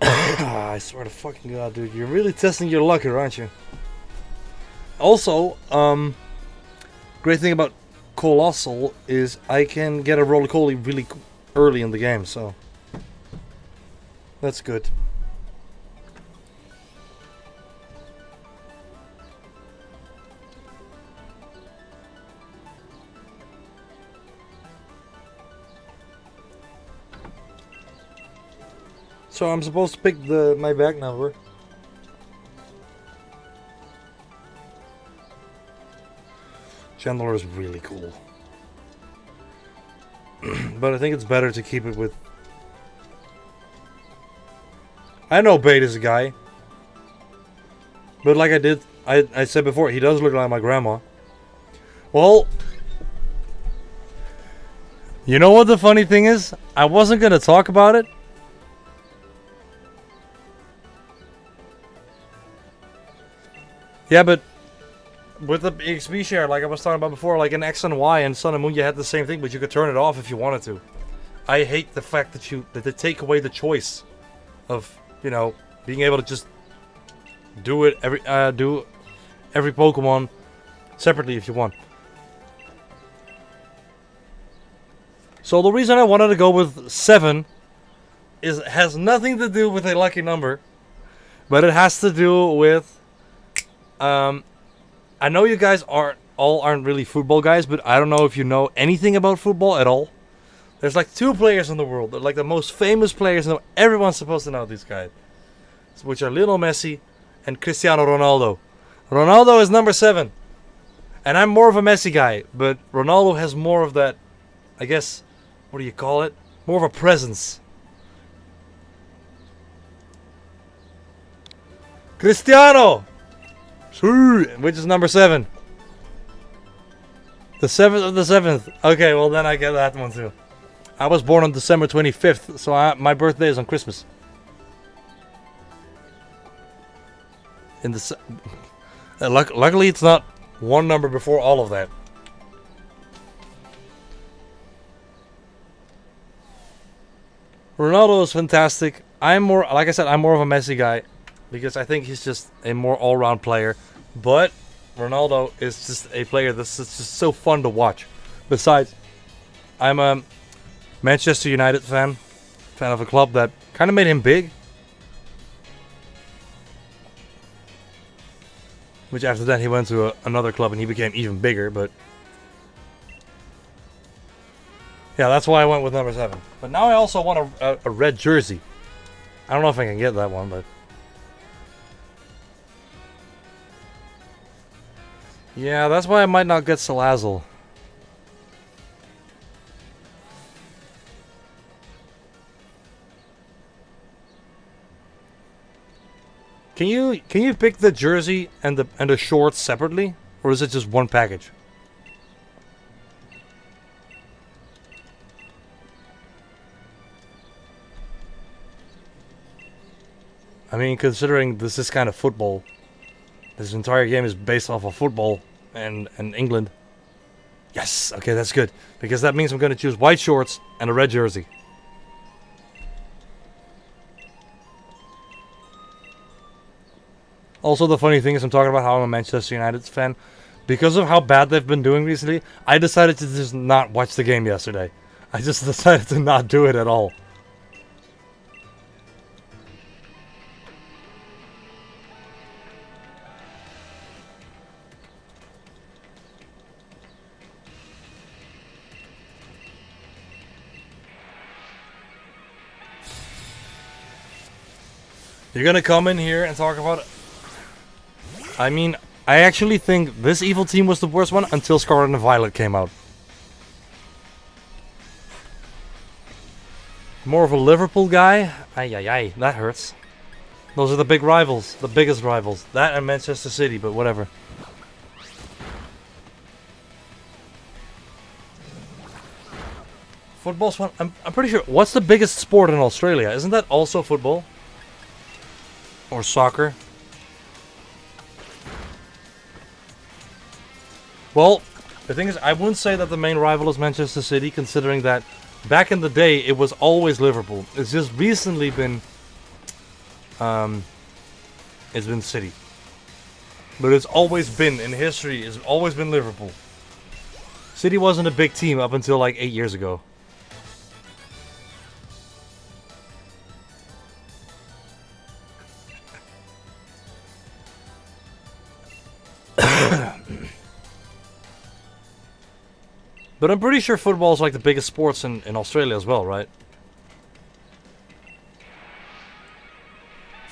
I swear to fucking God, dude, you're really testing your luck here, aren't you? Also, great thing about Colossal is I can get a Roly-Poly really early in the game, so that's good. So I'm supposed to pick my back number. Chandler is really cool. But I think it's better to keep it with... I know Bait is a guy. But like I said before, he does look like my grandma. Well... You know what the funny thing is? I wasn't going to talk about it. Yeah, but with the XP share, like I was talking about before, like in X and Y and Sun and Moon, you had the same thing, but you could turn it off if you wanted to. I hate the fact that they take away the choice of, you know, being able to just do every Pokemon separately if you want. So the reason I wanted to go with 7 has nothing to do with a lucky number, but it has to do with I know you guys aren't really football guys, but I don't know if you know anything about football at all. There's like 2 players in the world. They're like the most famous players. Everyone's supposed to know these guys, which are Lionel Messi and Cristiano Ronaldo. Ronaldo is number 7, and I'm more of a Messi guy, but Ronaldo has more of that, I guess, what do you call it? More of a presence. Cristiano! Which is number 7. The 7th of the 7th. Okay, well then I get that one too. I was born on December 25th, so my birthday is on Christmas. Luckily it's not one number before all of that. Ronaldo is fantastic. Like I said, I'm more of a Messi guy because I think he's just a more all-round player. But Ronaldo is just a player that's just so fun to watch. Besides, I'm a Manchester United fan of a club that kind of made him big. Which after that he went to another club and he became even bigger, but... Yeah, that's why I went with number 7. But now I also want a red jersey. I don't know if I can get that one, but... Yeah, that's why I might not get Salazzle. Can you pick the jersey and the shorts separately, or is it just one package? I mean, considering this is kind of football, this entire game is based off of football and England. Yes, okay, that's good. Because that means I'm going to choose white shorts and a red jersey. Also, the funny thing is I'm talking about how I'm a Manchester United fan. Because of how bad they've been doing recently, I decided to just not watch the game yesterday. I just decided to not do it at all. You're gonna come in here and talk about it? I mean, I actually think this evil team was the worst one until Scarlet and Violet came out. More of a Liverpool guy? Ay, that hurts. Those are the big rivals, the biggest rivals. That and Manchester City, but whatever. Football's fun. I'm pretty sure. What's the biggest sport in Australia? Isn't that also football? Or soccer? Well, the thing is, I wouldn't say that the main rival is Manchester City, considering that back in the day it was always Liverpool. It's just recently been City. But it's always been, in history, it's always been Liverpool. City wasn't a big team up until like 8 years ago. But I'm pretty sure football is like the biggest sports in Australia as well, right?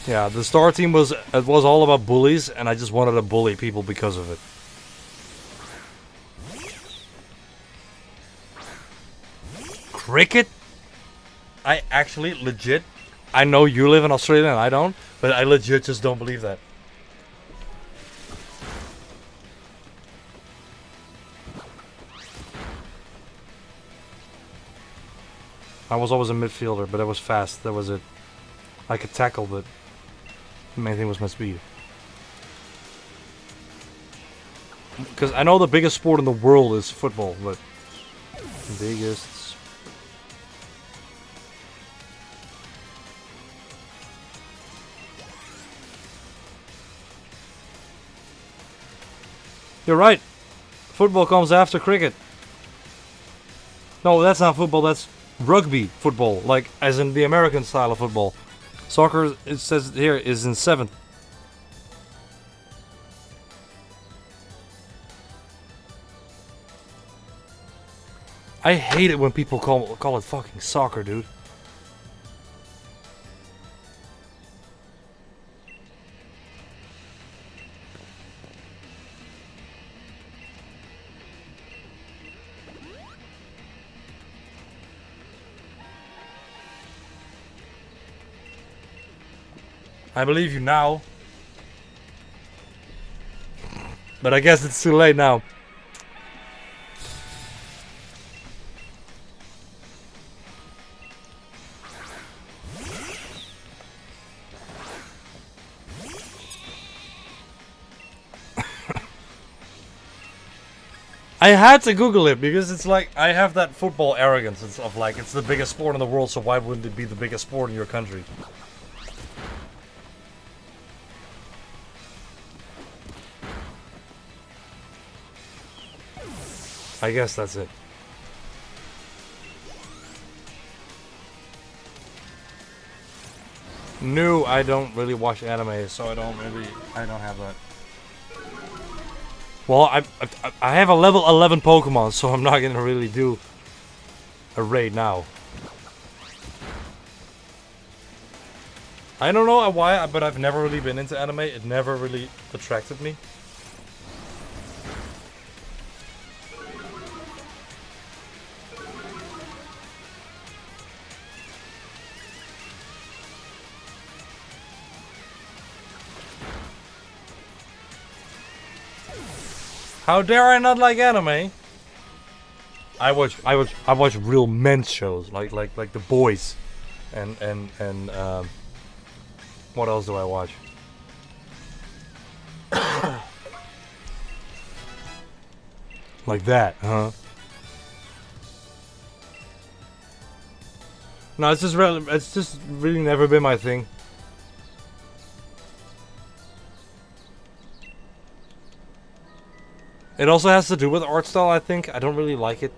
Yeah, the star team was all about bullies, and I just wanted to bully people because of it. Cricket? I actually legit. I know you live in Australia and I don't, but I legit just don't believe that. I was always a midfielder, but I was fast. That was it. I could tackle, but the main thing was my speed. Because I know the biggest sport in the world is football, but biggest. You're right. Football comes after cricket. No, that's not football. That's rugby football, like as in the American style of football. Soccer, it says here, is in 7th. I hate it when people call it fucking soccer, dude. I believe you now. But I guess it's too late now. I had to Google it because it's like I have that football arrogance. It's of like it's the biggest sport in the world, so why wouldn't it be the biggest sport in your country? I guess that's it. No, I don't really watch anime, so I don't have that. Well, I have a level 11 Pokemon, so I'm not gonna really do a raid now. I don't know why, but I've never really been into anime. It never really attracted me. How dare I not like anime? I watch real men's shows like The Boys, and what else do I watch? Like that, huh? No, it's just really never been my thing. It also has to do with art style, I think. I don't really like it.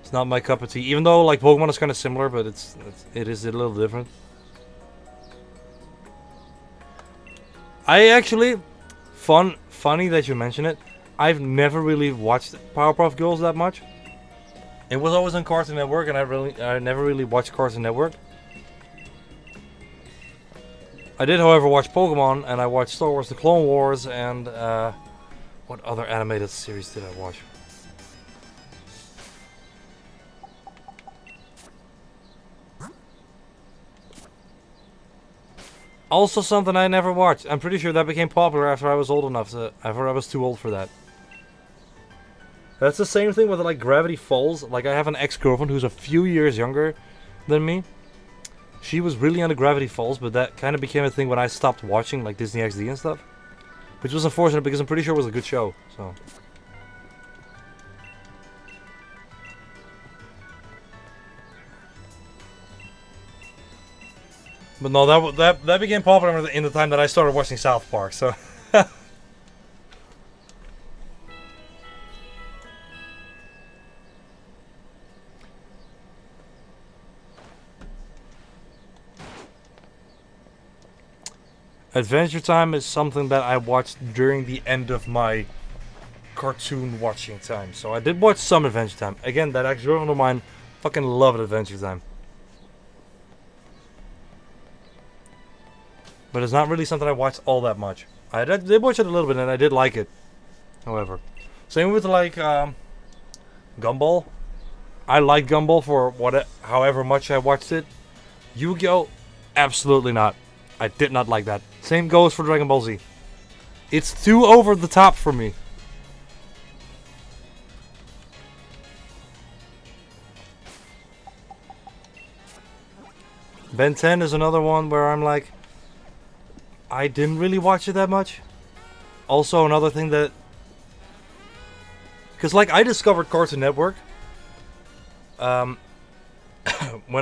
It's not my cup of tea. Even though, like, Pokemon is kind of similar, but it is a little different. I actually, funny that you mention it. I've never really watched Powerpuff Girls that much. It was always on Cartoon Network, and I never really watched Cartoon Network. I did, however, watch Pokemon, and I watched Star Wars: The Clone Wars, and what other animated series did I watch? Also something I never watched. I'm pretty sure that became popular after I was old enough to... After I was too old for that. That's the same thing with like Gravity Falls. Like I have an ex-girlfriend who's a few years younger than me. She was really into Gravity Falls, but that kind of became a thing when I stopped watching like Disney XD and stuff. Which was unfortunate because I'm pretty sure it was a good show. So... But no, that became popular in the time that I started watching South Park, so... Adventure Time is something that I watched during the end of my cartoon watching time. So I did watch some Adventure Time. Again, that ex-girlfriend of mine fucking loved Adventure Time. But it's not really something I watched all that much. I did watch it a little bit and I did like it. However. Same with like Gumball. I like Gumball for however much I watched it. Yu-Gi-Oh, absolutely not. I did not like that. Same goes for Dragon Ball Z. It's too over the top for me. Ben 10 is another one where I'm like, I didn't really watch it that much. Also, another thing that, because like I discovered Cartoon Network when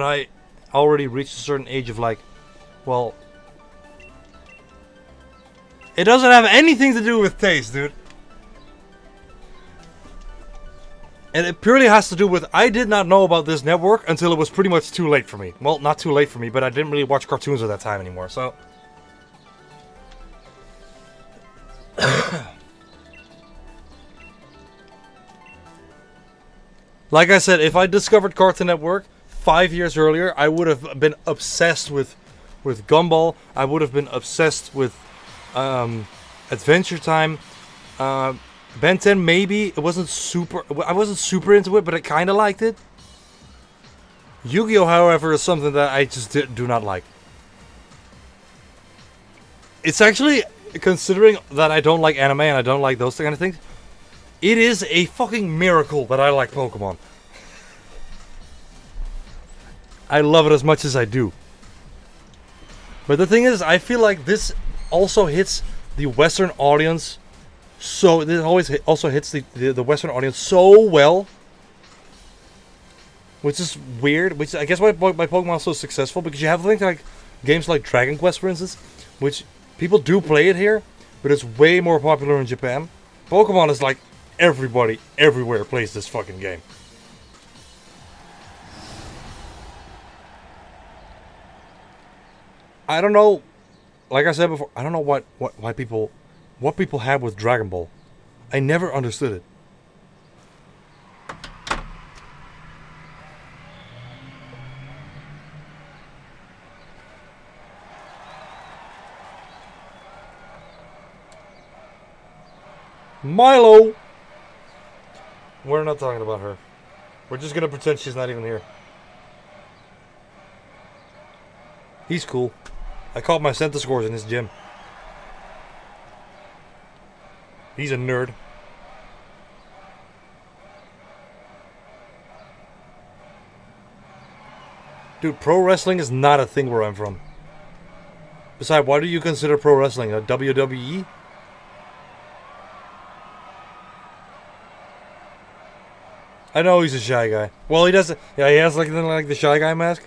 I already reached a certain age of like, well, it doesn't have anything to do with taste, dude. And it purely has to do with, I did not know about this network until it was pretty much too late for me. Well, not too late for me, but I didn't really watch cartoons at that time anymore, so. Like I said, if I discovered Cartoon Network 5 years earlier, I would have been obsessed with Gumball. I would have been obsessed with Adventure Time. Ben 10 maybe. I wasn't super into it, but I kind of liked it. Yu-Gi-Oh, however, is something that I just do not like. It's actually, considering that I don't like anime and I don't like those kind of things, it is a fucking miracle that I like Pokemon. I love it as much as I do. But the thing is, I feel like this also hits the Western audience. So this also hits the Western audience so well, which is weird. Which I guess why Pokemon is so successful, because you have things like games like Dragon Quest, for instance, which people do play it here, but it's way more popular in Japan. Pokemon is like everybody everywhere plays this fucking game. I don't know. Like I said before, I don't know what people have with Dragon Ball. I never understood it. Milo! We're not talking about her. We're just gonna pretend she's not even here. He's cool. I caught my Centa scores in his gym. He's a nerd. Dude, pro wrestling is not a thing where I'm from. Besides, why do you consider pro wrestling a WWE? I know he's a shy guy. Well, he doesn't. Yeah, he has like the shy guy mask.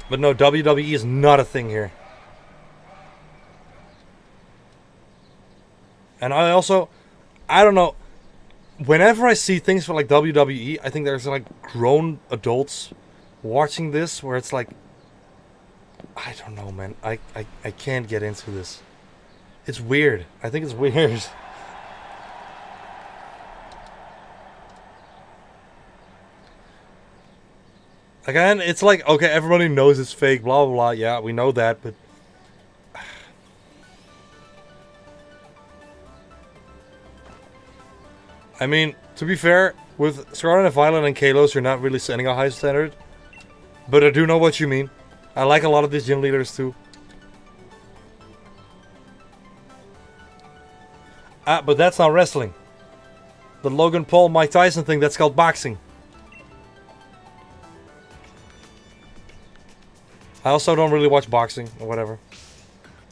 But no, WWE is not a thing here. And I don't know. Whenever I see things for like WWE, I think there's like grown adults watching this where it's like, I don't know, man. I can't get into this. It's weird. I think it's weird. Again, it's like, okay, everybody knows it's fake, blah, blah, blah. Yeah, we know that, but... I mean, to be fair, with Scarlet and Violet and Kalos, you're not really setting a high standard. But I do know what you mean. I like a lot of these gym leaders, too. But that's not wrestling. The Logan Paul, Mike Tyson thing, that's called boxing. I also don't really watch boxing or whatever.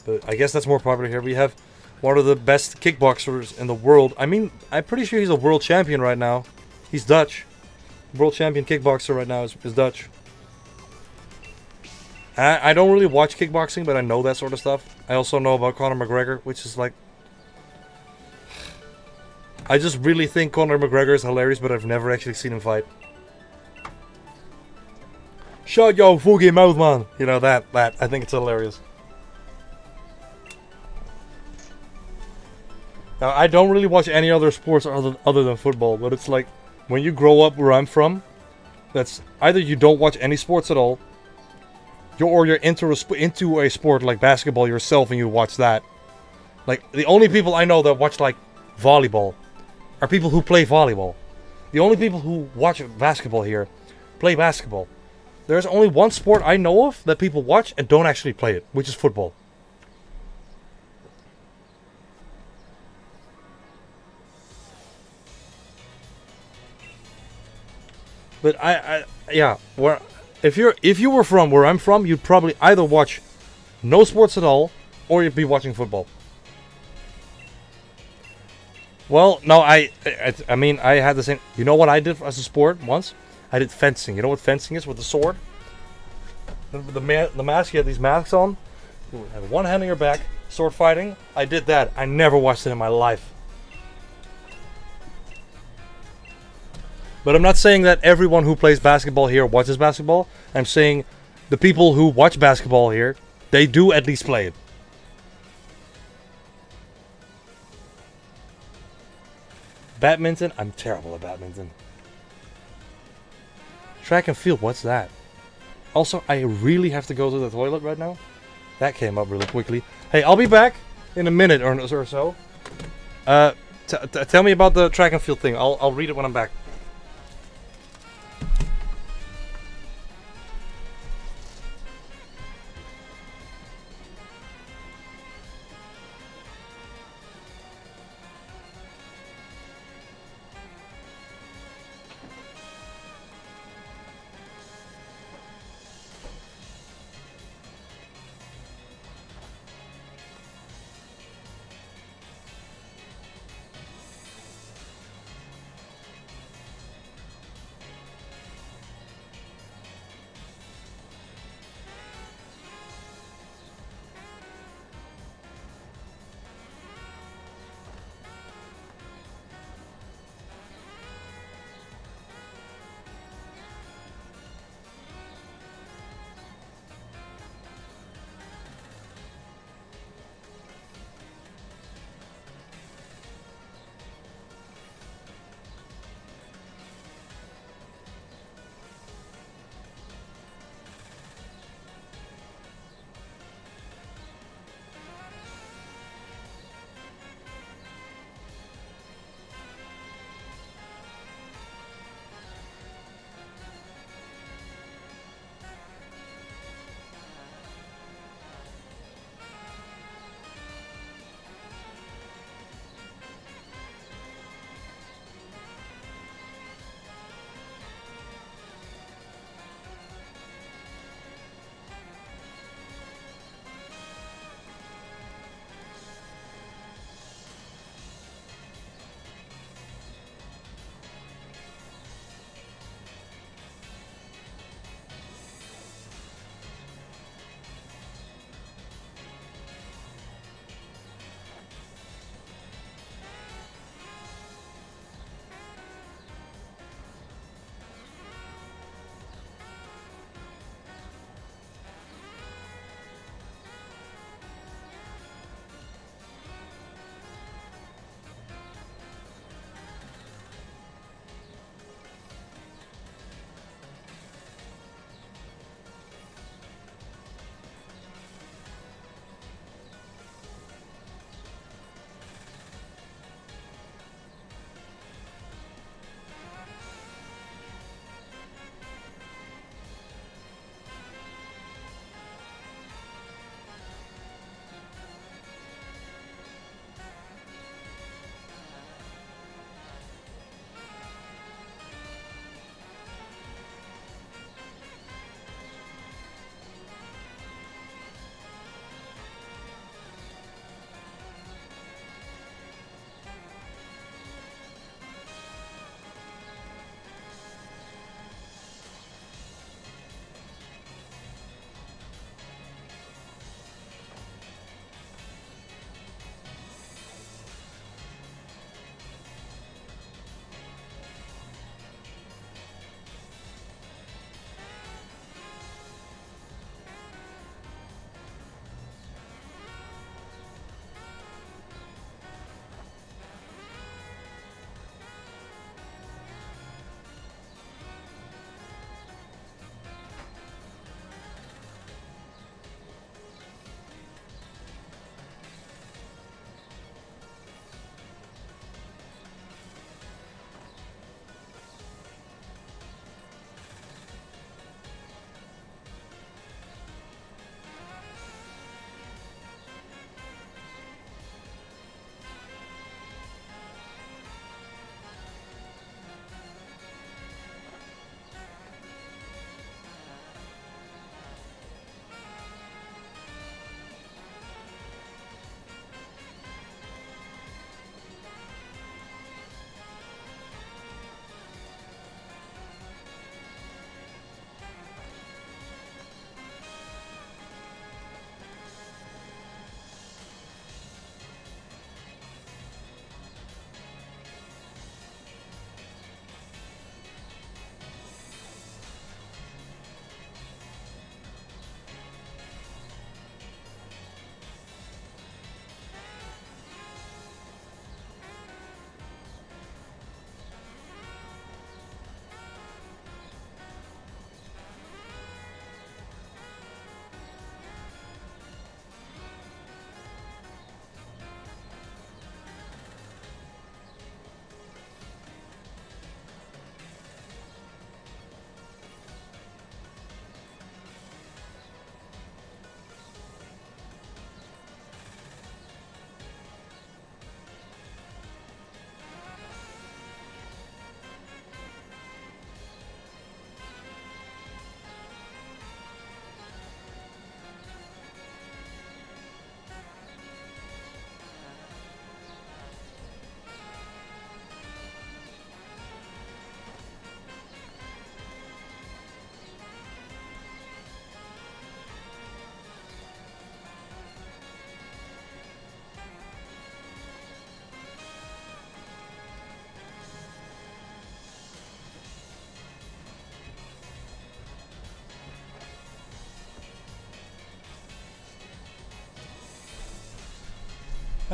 But I guess that's more popular here. We have one of the best kickboxers in the world. I mean, I'm pretty sure he's a world champion right now. He's Dutch. World champion kickboxer right now is Dutch. I don't really watch kickboxing, but I know that sort of stuff. I also know about Conor McGregor, which is like... I just really think Conor McGregor is hilarious, but I've never actually seen him fight. Shut your fucking mouth, man. You know, that. I think it's hilarious. Now, I don't really watch any other sports other than football, but it's like, when you grow up where I'm from, that's either you don't watch any sports at all, or you're into a sport like basketball yourself and you watch that. Like, the only people I know that watch, like, volleyball are people who play volleyball. The only people who watch basketball here play basketball. There's only one sport I know of that people watch and don't actually play it, which is football. But yeah, if you were from where I'm from, you'd probably either watch no sports at all, or you'd be watching football. Well, no, I mean, I had the same. You know what I did as a sport once? I did fencing. You know what fencing is with the sword? The mask. You had these masks on. You had one hand on your back. Sword fighting. I did that. I never watched it in my life. But I'm not saying that everyone who plays basketball here watches basketball. I'm saying the people who watch basketball here, they do at least play it. Badminton? I'm terrible at badminton. Track and field, what's that? Also, I really have to go to the toilet right now. That came up really quickly. Hey, I'll be back in a minute or so. Tell me about the track and field thing. I'll read it when I'm back.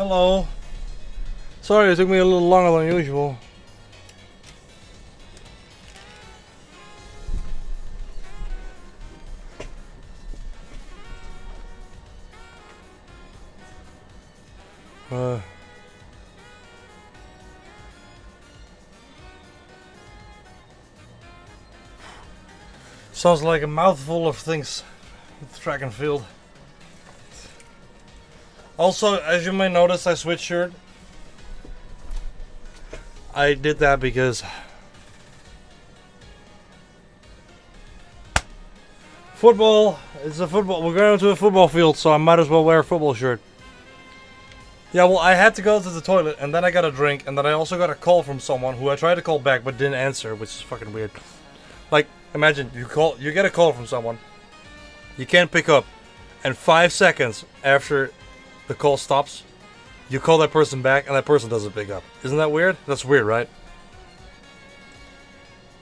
Hello. Sorry, it took me a little longer than usual. Sounds like a mouthful of things. Track and field. Also, as you may notice, I switched shirt. I did that because football is a football. We're going to a football field, so I might as well wear a football shirt. Yeah, well, I had to go to the toilet, and then I got a drink, and then I also got a call from someone who I tried to call back but didn't answer, which is fucking weird. Like, imagine you get a call from someone, you can't pick up, and 5 seconds after the call stops, you call that person back, and that person doesn't pick up. Isn't that weird? That's weird, right?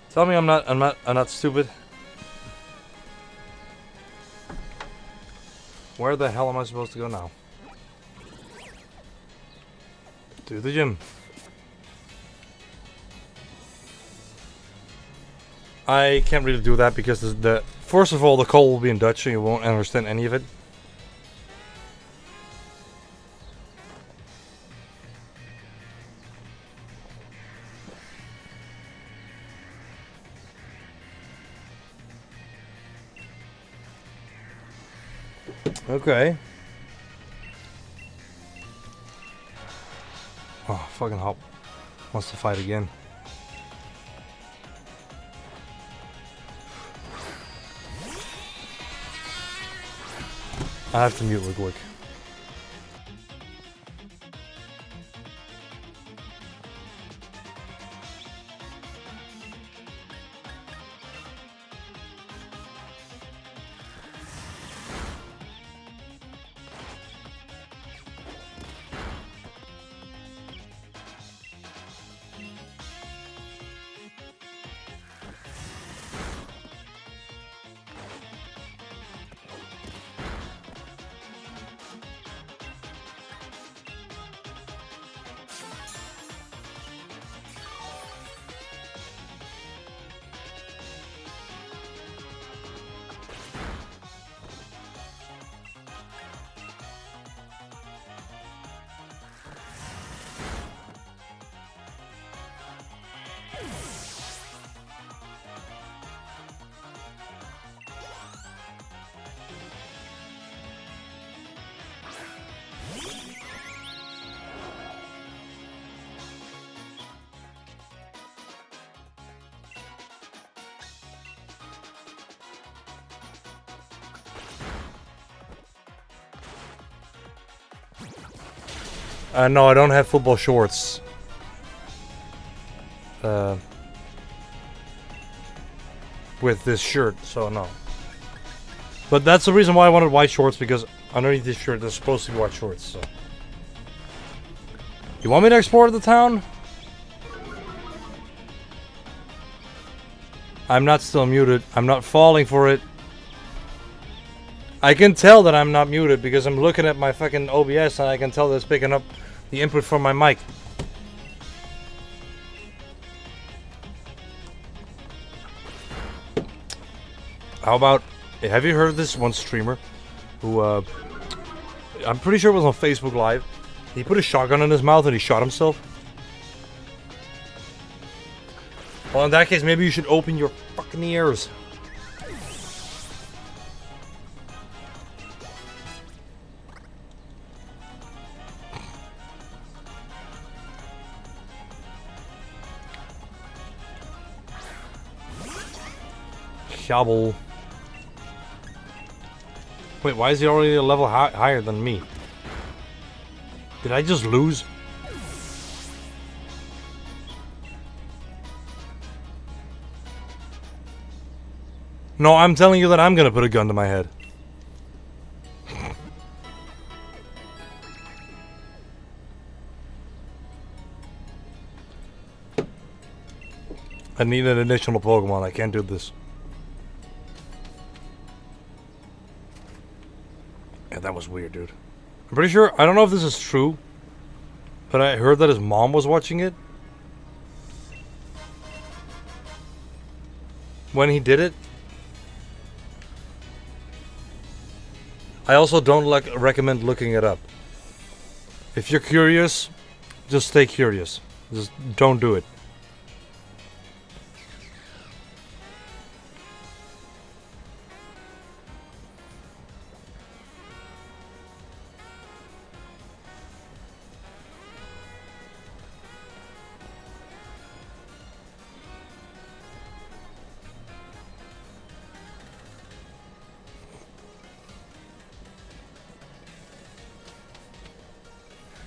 Tell me I'm not stupid. Where the hell am I supposed to go now? To the gym. I can't really do that because first of all, the call will be in Dutch, so you won't understand any of it. Okay. Oh, fucking Hop wants to fight again. I have to mute real quick. No, I don't have football shorts. With this shirt, so no. But that's the reason why I wanted white shorts, because underneath this shirt there's supposed to be white shorts, so. You want me to explore the town? I'm not still muted. I'm not falling for it. I can tell that I'm not muted because I'm looking at my fucking OBS and I can tell that it's picking up the input from my mic. How about, have you heard of this one streamer who, I'm pretty sure it was on Facebook Live. He put a shotgun in his mouth and he shot himself. Well, in that case, maybe you should open your fucking ears. Shovel. Wait, why is he already a level higher than me? Did I just lose? No, I'm telling you that I'm gonna put a gun to my head. I need an additional Pokemon. I can't do this. Yeah, that was weird, dude. I'm pretty sure, I don't know if this is true, But I heard that his mom was watching it when he did it. I also don't recommend looking it up. If you're curious, just stay curious. Just don't do it.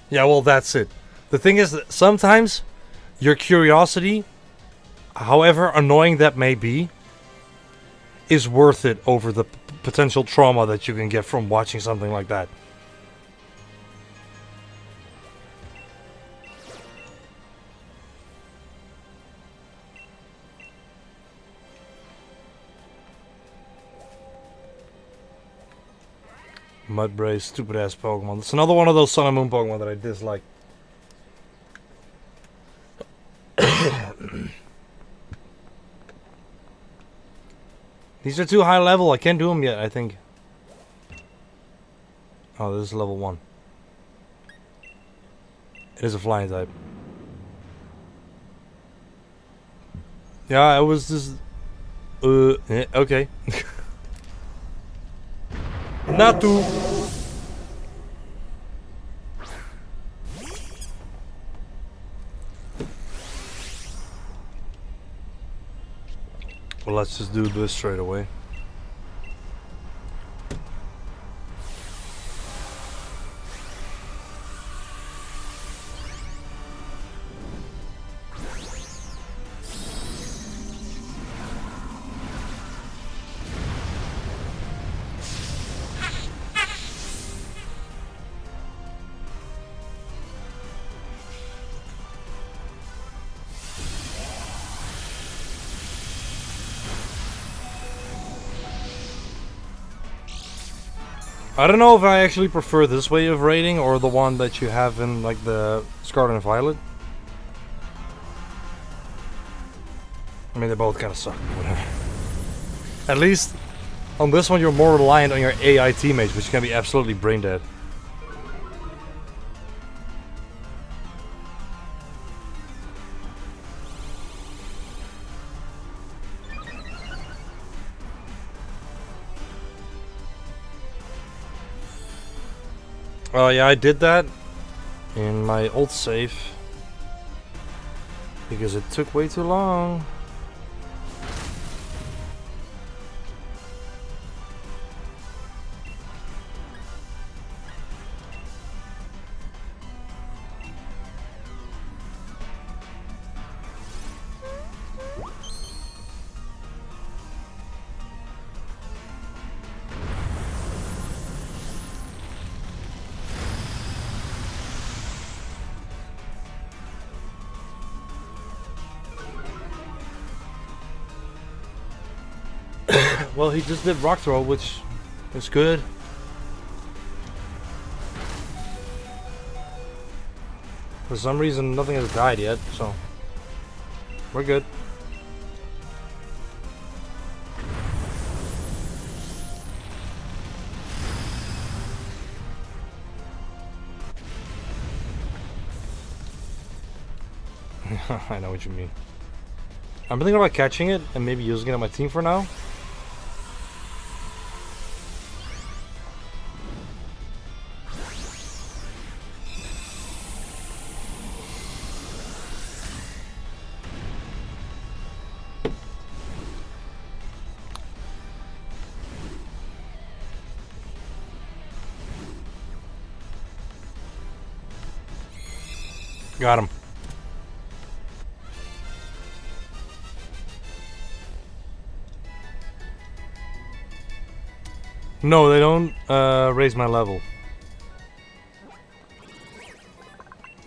Yeah, well, that's it. The thing is that sometimes your curiosity, however annoying that may be, is worth it over the potential trauma that you can get from watching something like that. Mudbray, stupid ass Pokemon. It's another one of those Sun and Moon Pokemon that I dislike. These are too high level. I can't do them yet, I think. Oh, this is level 1. It is a flying type. Yeah, I was just... okay. Natu! Well, let's just do this straight away. I don't know if I actually prefer this way of raiding or the one that you have in like the Scarlet and Violet. I mean, they both kind of suck, whatever. At least on this one you're more reliant on your AI teammates, which can be absolutely brain dead. Oh yeah, I did that in my old save because it took way too long. Well, he just did Rock Throw, which is good. For some reason, nothing has died yet, so we're good. I know what you mean. I'm thinking about catching it and maybe using it on my team for now. Got him. No, they don't raise my level.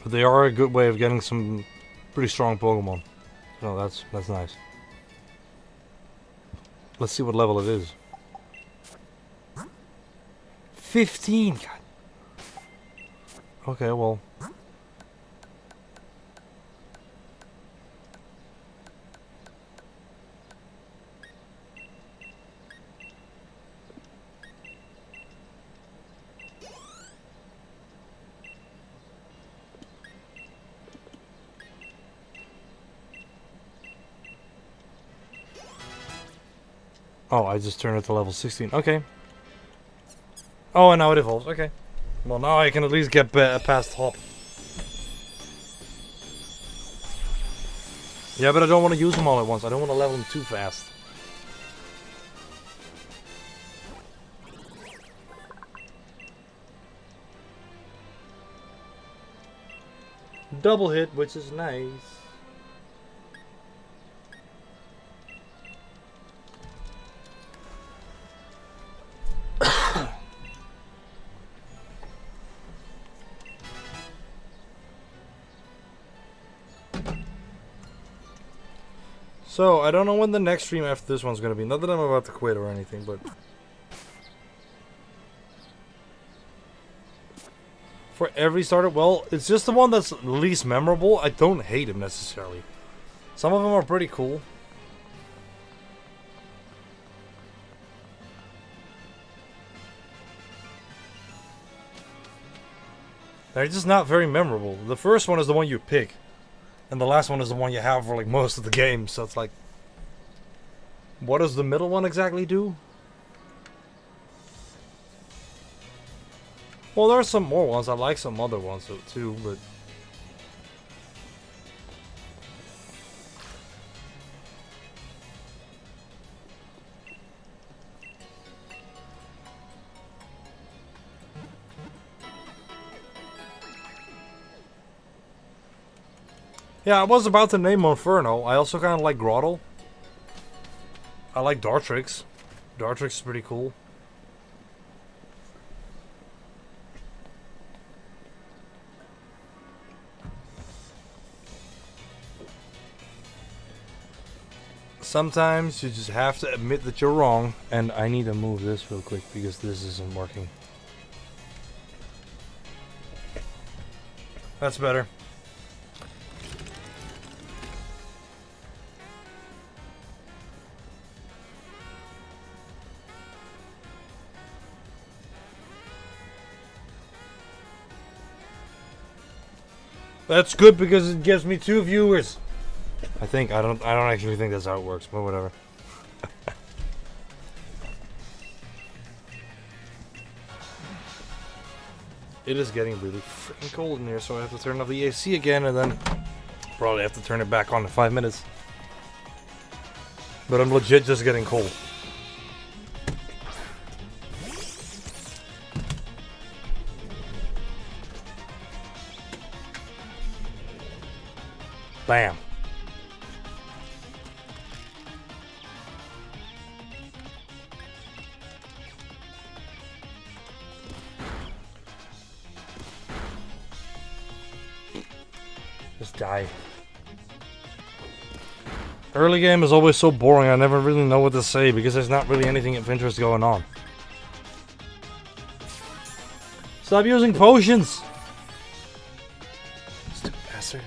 But they are a good way of getting some pretty strong Pokemon. So that's nice. Let's see what level it is. 15! God. Okay, well. Oh, I just turned it to level 16. Okay. Oh, and now it evolves. Okay. Well, now I can at least get past Hop. Yeah, but I don't want to use them all at once. I don't want to level them too fast. Double hit, which is nice. So, I don't know when the next stream after this one's gonna be. Not that I'm about to quit or anything, but... For every starter, well, it's just the one that's least memorable. I don't hate him necessarily. Some of them are pretty cool. They're just not very memorable. The first one is the one you pick. And the last one is the one you have for like most of the game. So it's like... What does the middle one exactly do? Well, there are some more ones. I like some other ones too, but... Yeah, I was about to name Monferno. I also kind of like Groddle. I like Dartrix. Dartrix is pretty cool. Sometimes you just have to admit that you're wrong. And I need to move this real quick because this isn't working. That's better. That's good because it gives me 2 viewers. I think I don't actually think that's how it works, but whatever. It is getting really freaking cold in here, so I have to turn off the AC again and then probably have to turn it back on in 5 minutes. But I'm legit just getting cold. Bam. Just die. Early game is always so boring, I never really know what to say because there's not really anything of interest going on. Stop using potions! Stupid bastard.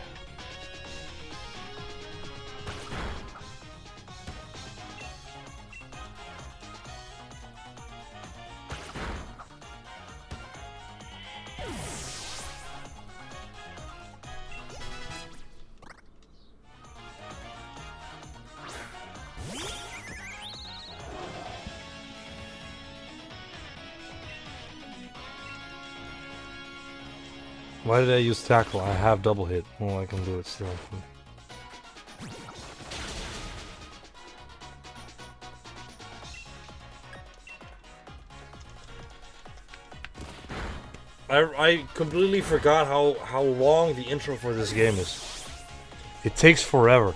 Why did I use tackle? I have double hit. Well, I can do it still. I completely forgot how long the intro for this game is. It takes forever.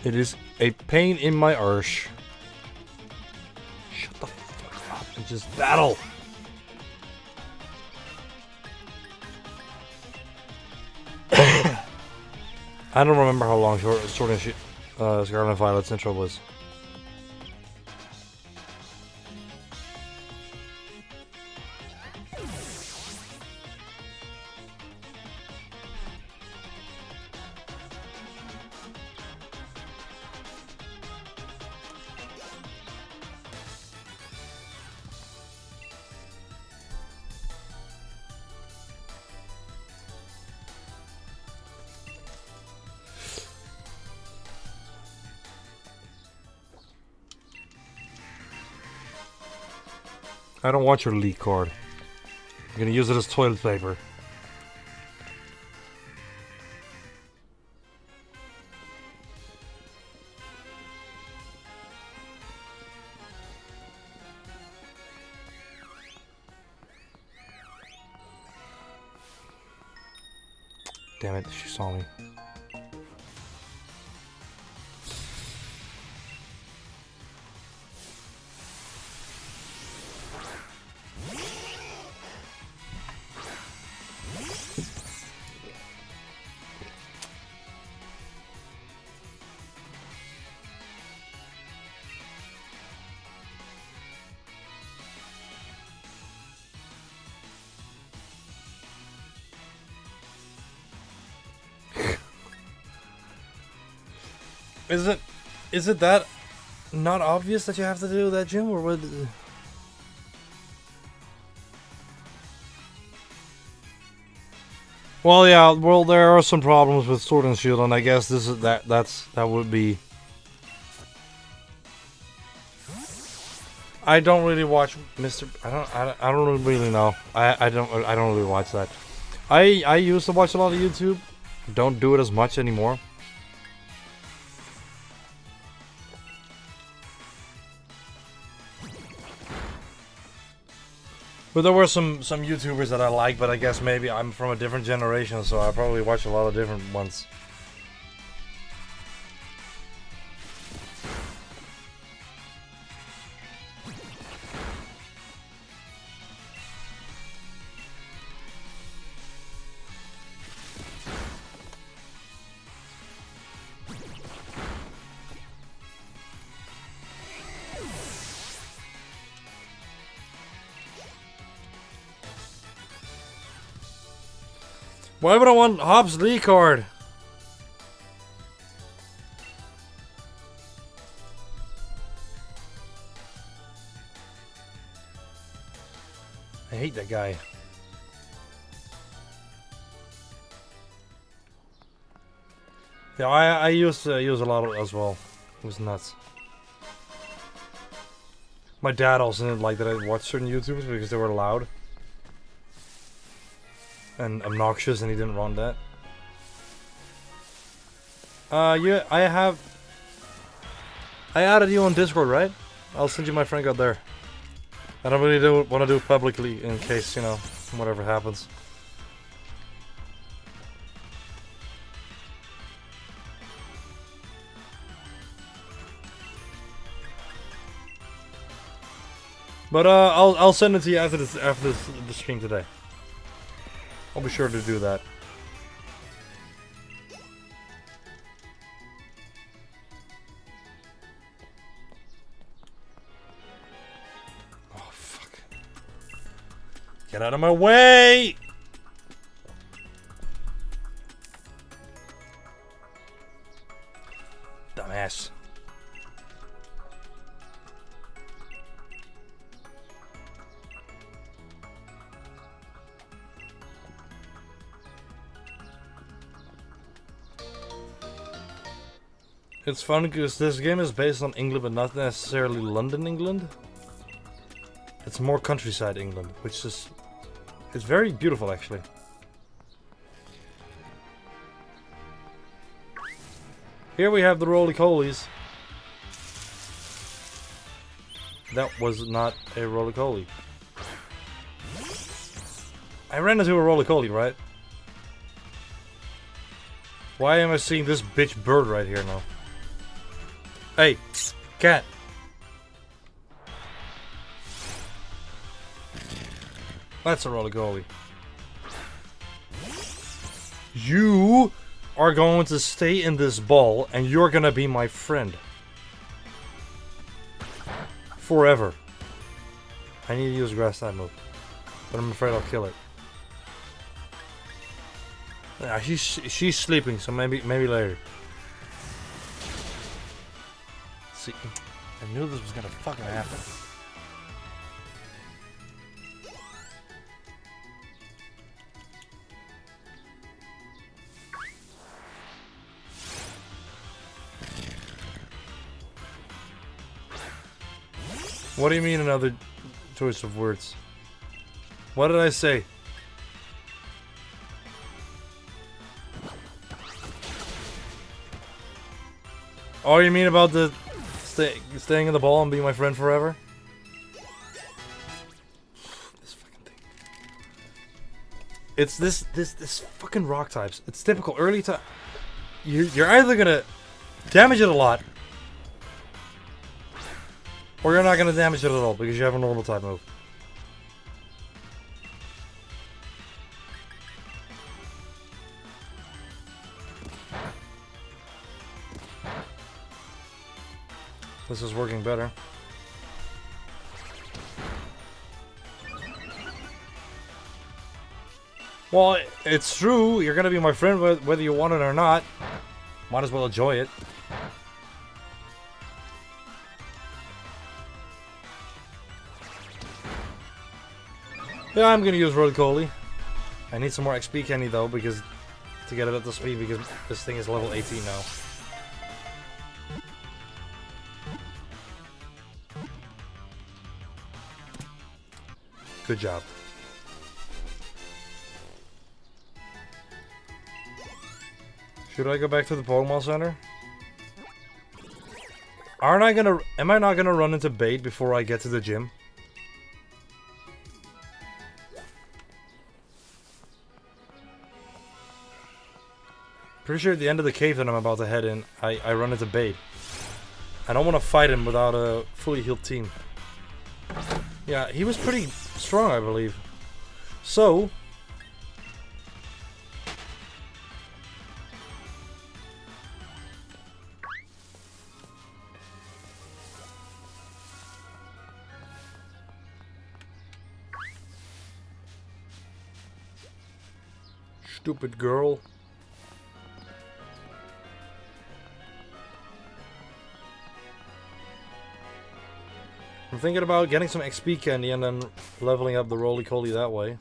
It is a pain in my arse. Shut the fuck up and just battle. I don't remember how long Sword and Scarlet Violet's intro was. I don't want your leak card. I'm gonna use it as toilet paper. Damn it, she saw me. Is it that not obvious that you have to do that, Jim, or what? Well, yeah. Well, there are some problems with Sword and Shield, and I guess this is that would be. I don't really watch Mr. I don't really know. I don't really watch that. I used to watch a lot of YouTube. Don't do it as much anymore. But there were some YouTubers that I like, but I guess maybe I'm from a different generation, so I probably watch a lot of different ones. Why would I want Hobbs Lee card? I hate that guy. Yeah, I used to use a lot of it as well. It was nuts. My dad also didn't like that I watched certain YouTubers because they were loud and obnoxious, and he didn't want that. Yeah, I added you on Discord, right? I'll send you my friend code there. I don't really want to do it publicly in case, you know, whatever happens. But I'll send it to you after the stream today. I'll be sure to do that. Oh fuck! Get out of my way! Dumbass. It's fun because this game is based on England, but not necessarily London, England. It's more countryside England, which is... It's very beautiful, actually. Here we have the roly-colies. That was not a roly-coly. I ran into a roly-coly, right? Why am I seeing this bitch bird right here now? Hey, cat. That's a roly-coly. You are going to stay in this ball, and you're gonna be my friend. Forever. I need to use a grass type move, but I'm afraid I'll kill it. Yeah, she's sleeping, so maybe later. See, I knew this was gonna fucking happen. What do you mean another choice of words. What did I say? Oh, you mean about the staying in the ball and being my friend forever? This fucking thing. It's this fucking rock types. It's typical early time. You're either gonna damage it a lot, or you're not gonna damage it at all because you have a normal type move. This is working better. Well, it's true. You're gonna be my friend whether you want it or not. Might as well enjoy it. Yeah, I'm gonna use Roly-Coly. I need some more XP candy though, because to get it up to speed, because this thing is level 18 now. Good job. Should I go back to the Pokemon Center? Am I not gonna run into bait before I get to the gym? Pretty sure at the end of the cave that I'm about to head in, I run into bait. I don't want to fight him without a fully healed team. Yeah, he was pretty strong, I believe. So... Stupid girl. I'm thinking about getting some XP candy and then leveling up the Roly-Coly that way.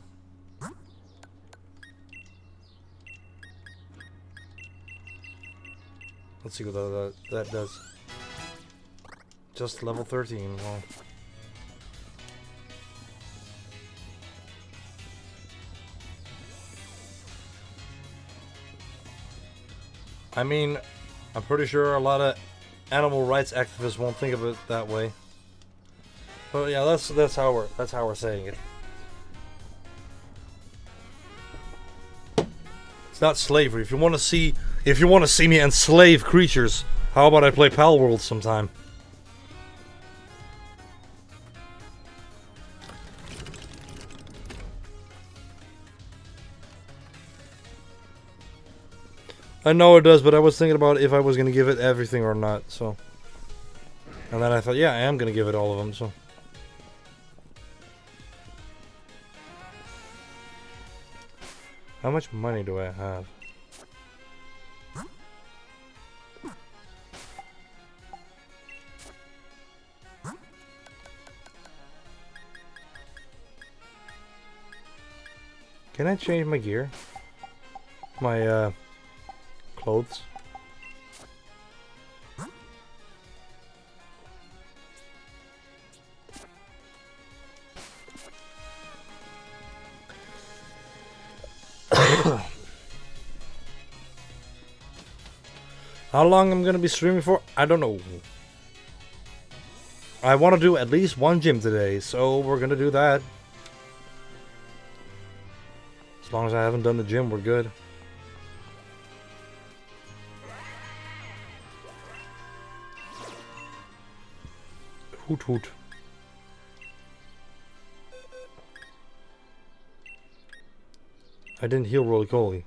Let's see what that does. Just level 13. Well. I mean, I'm pretty sure a lot of animal rights activists won't think of it that way. But yeah, that's how we're saying it. It's not slavery. If you want to see me enslave creatures, how about I play Pal World sometime? I know it does, but I was thinking about if I was going to give it everything or not, so. And then I thought, yeah, I am going to give it all of them, so. How much money do I have? Can I change my gear? My, clothes? How long I'm gonna be streaming for? I don't know. I want to do at least one gym today, so we're gonna do that. As long as I haven't done the gym, we're good. Hoot hoot. I didn't heal Roly-Coly.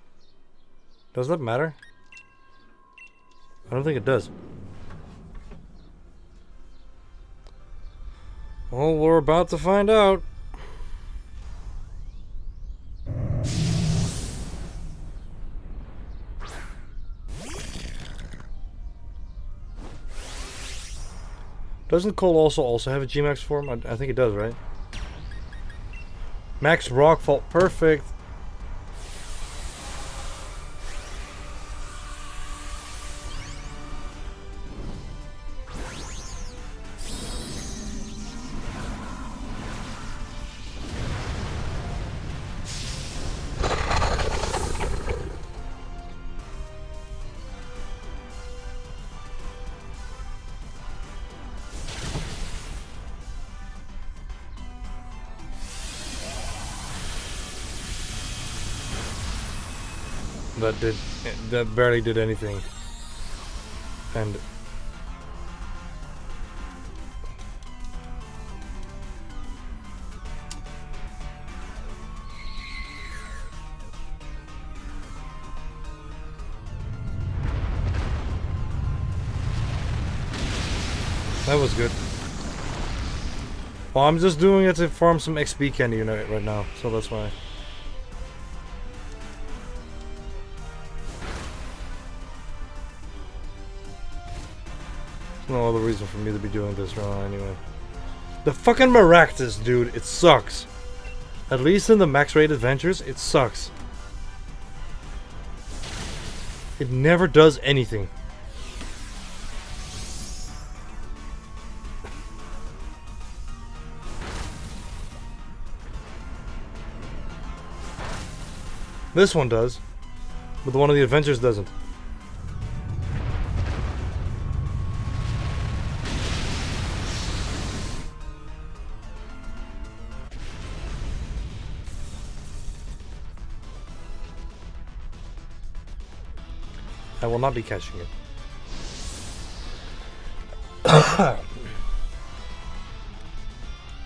Does that matter? I don't think it does. Well, we're about to find out. Doesn't Cole also have a G-Max form? I think it does, right? Max Rockfall, perfect. that barely did anything. And that was good. Well, I'm just doing it to farm some XP candy right now, so that's why. There's no other reason for me to be doing this right now anyway. The fucking Maractus, dude, it sucks. At least in the max rate adventures, it sucks. It never does anything. This one does, but the one of the adventures doesn't. I will not be catching it.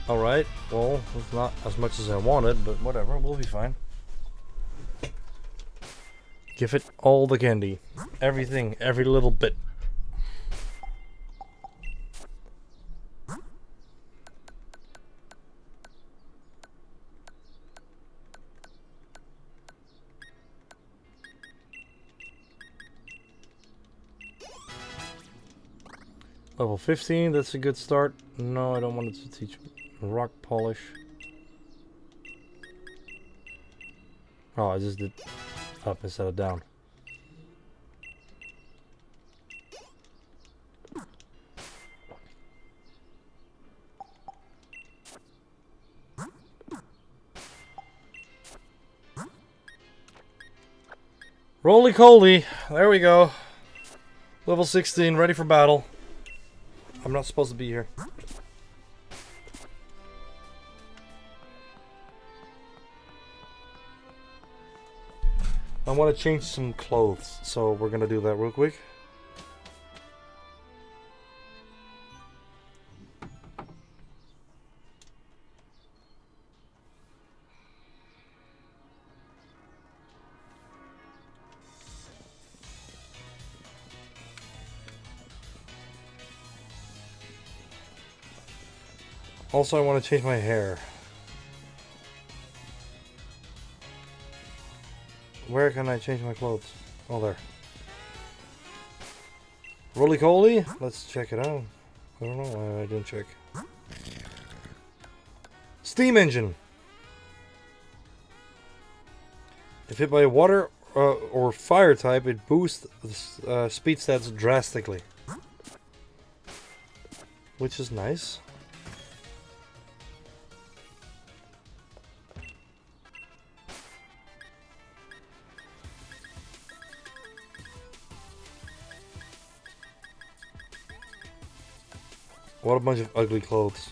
Alright, well, it's not as much as I wanted, but whatever, we'll be fine. Give it all the candy. Everything, every little bit. Level 15, that's a good start. No, I don't want it to teach rock polish. Oh, I just did up instead of down. Roly-coly, there we go. Level 16, ready for battle. I'm not supposed to be here. I want to change some clothes, so we're gonna do that real quick. Also, I want to change my hair. Where can I change my clothes? Oh, there. Roly-coly? Let's check it out. I don't know why I didn't check. Steam engine. If hit by a water or fire type, it boosts speed stats drastically. Which is nice. What a bunch of ugly clothes.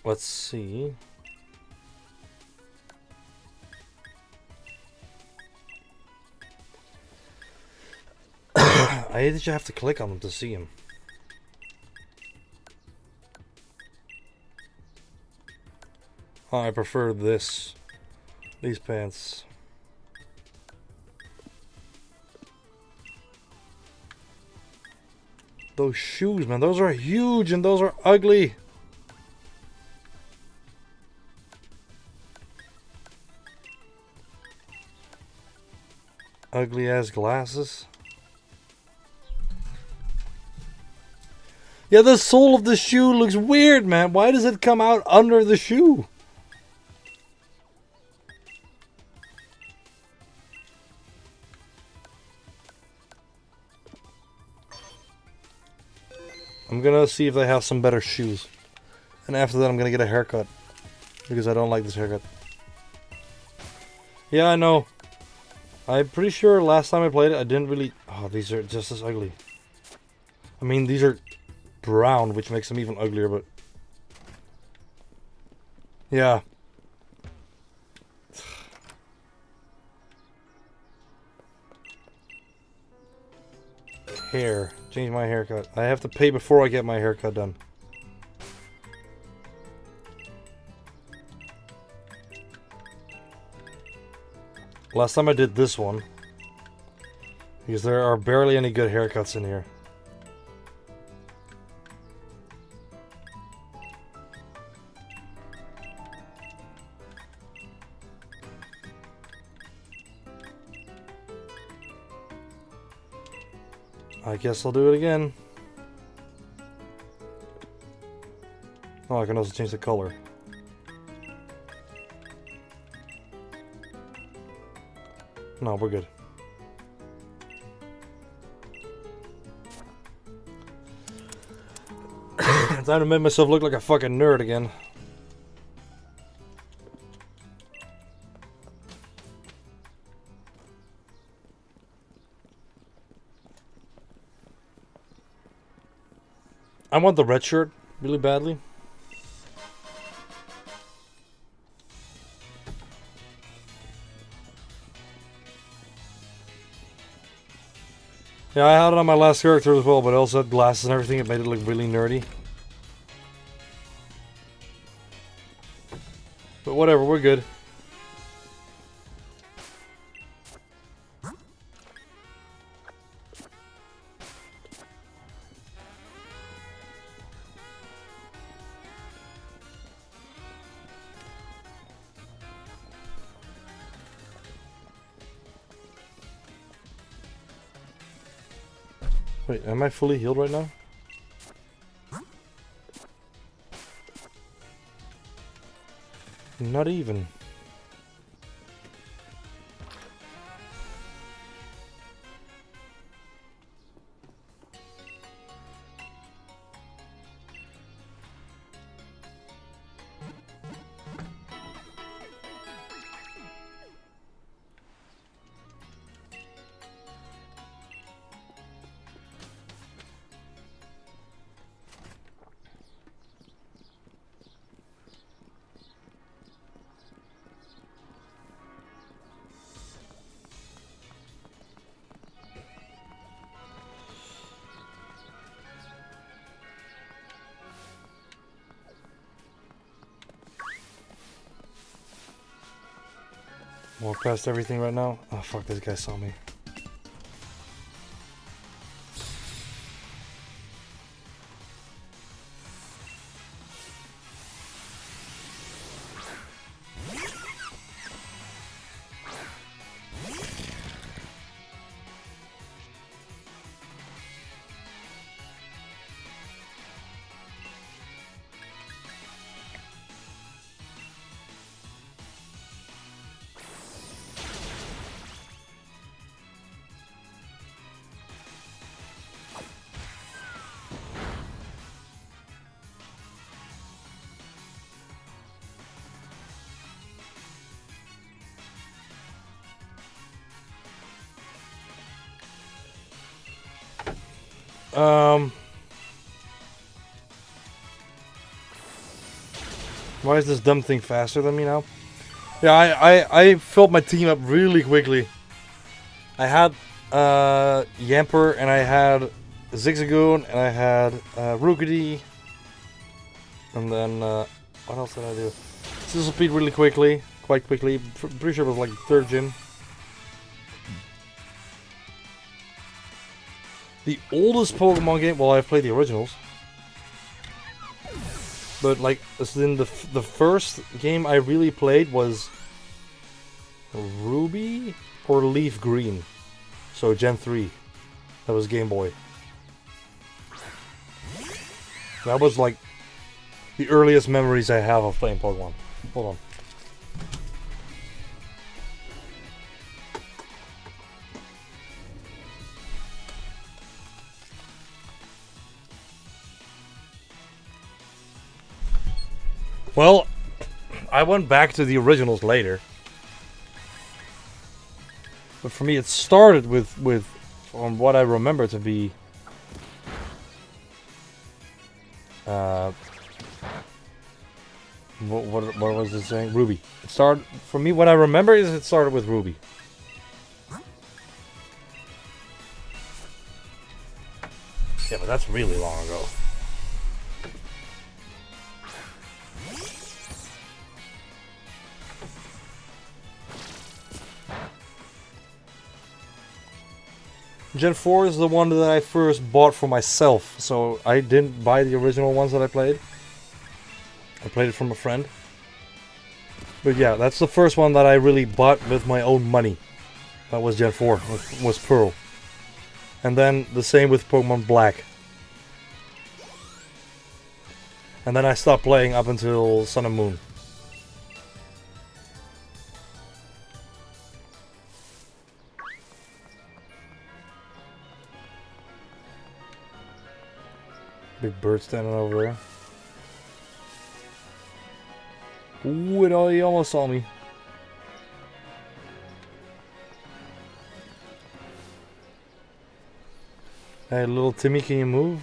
Let's see. I hate that you have to click on them to see them. Oh, I prefer these pants. Those shoes, man, those are huge and those are ugly. Ugly ass glasses. Yeah, the sole of the shoe looks weird, man. Why does it come out under the shoe? I'm gonna see if they have some better shoes. And after that I'm gonna get a haircut. Because I don't like this haircut. Yeah, I know. I'm pretty sure last time I played it, I didn't really... Oh, these are just as ugly. I mean, these are brown, which makes them even uglier, but... Yeah. Hair. Change my haircut. I have to pay before I get my haircut done. Last time I did this one. Because there are barely any good haircuts in here. I guess I'll do it again. Oh, I can also change the color. No, we're good. Time to make myself look like a fucking nerd again. I want the red shirt really badly. Yeah, I had it on my last character as well, but I also had glasses and everything. It made it look really nerdy. But whatever, we're good. Wait, am I fully healed right now? Not even. Walk past everything right now. Oh fuck, this guy saw me. Why is this dumb thing faster than me now? Yeah, I filled my team up really quickly. I had Yamper, and I had Zigzagoon, and I had Rookity. And then, what else did I do? Sizzle Speed really quickly, quite quickly. Pretty sure it was like third gym. The oldest Pokemon game, well, I've played the originals. But like, in the first game I really played was Ruby or Leaf Green. So Gen 3. That was Game Boy. That was like the earliest memories I have of playing Pokemon. Hold on. Well, I went back to the originals later. But for me, it started with from what I remember to be... what was it saying? Ruby. It started... For me, what I remember is it started with Ruby. Yeah, but that's really long ago. Gen 4 is the one that I first bought for myself, so I didn't buy the original ones that I played. I played it from a friend. But yeah, that's the first one that I really bought with my own money. That was Gen 4, was Pearl. And then the same with Pokemon Black. And then I stopped playing up until Sun and Moon. Big bird standing over there. Ooh, he almost saw me. Hey, little Timmy, can you move?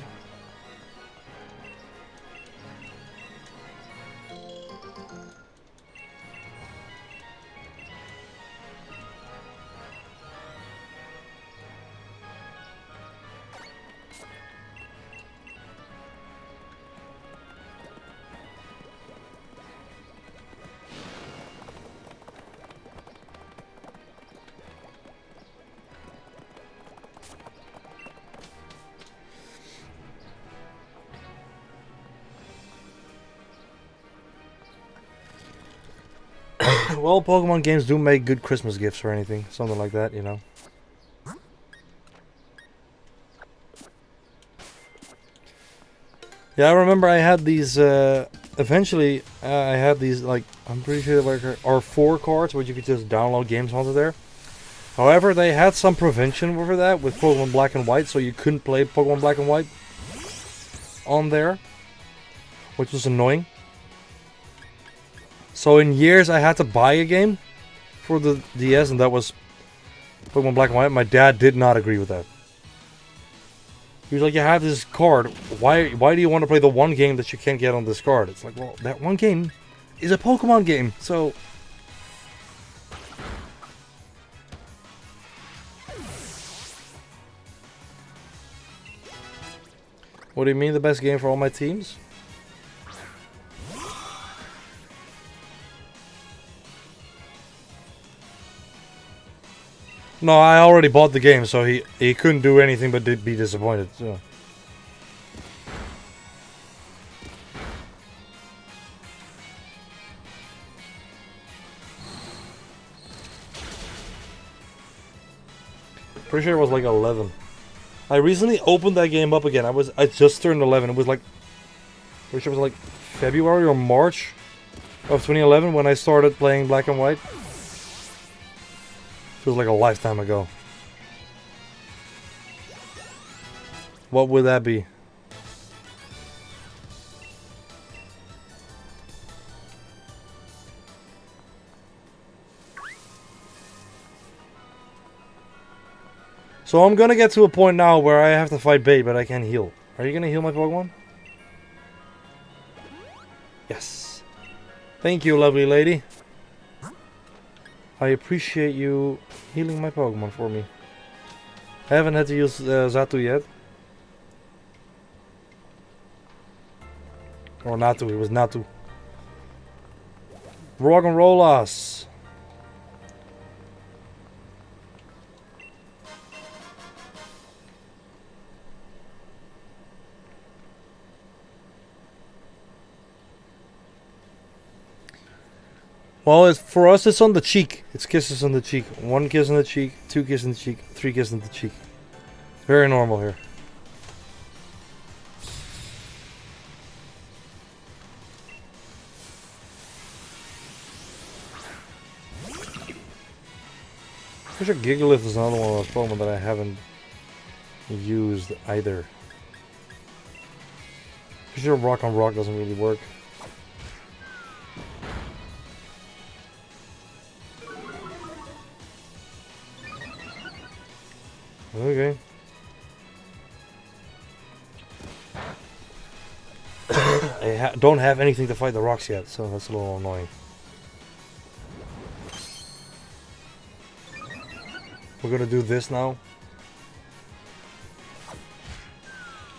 Well, Pokemon games do make good Christmas gifts or anything. Something like that, you know. Yeah, I remember I had these, eventually, I had these, like, I'm pretty sure they were R4 cards, where you could just download games onto there. However, they had some prevention over that with Pokemon Black and White, so you couldn't play Pokemon Black and White on there, which was annoying. So in years I had to buy a game for the DS, and that was Pokemon Black and White. My dad did not agree with that. He was like, you have this card, why do you want to play the one game that you can't get on this card? It's like, well, that one game is a Pokemon game, so... What do you mean the best game for all my teams? No, I already bought the game, so he couldn't do anything but be disappointed. So. Pretty sure it was like 11. I recently opened that game up again. I just turned 11. It was like, pretty sure it was like February or March of 2011 when I started playing Black and White. Feels like a lifetime ago. What would that be? So I'm gonna get to a point now where I have to fight bait, but I can't heal. Are you gonna heal my Pokemon? Yes. Thank you, lovely lady. I appreciate you healing my Pokemon for me. I haven't had to use Xatu yet. Or Natu, it was Natu. Rock and roll us. Well, for us, it's on the cheek. It's kisses on the cheek. 1 kiss on the cheek, 2 kisses on the cheek, 3 kisses on the cheek. Very normal here. I'm sure Gigalith is another one of those Pokemon that I haven't used either. I'm sure Rock on Rock doesn't really work. Okay. I don't have anything to fight the rocks yet, so that's a little annoying. We're gonna do this now.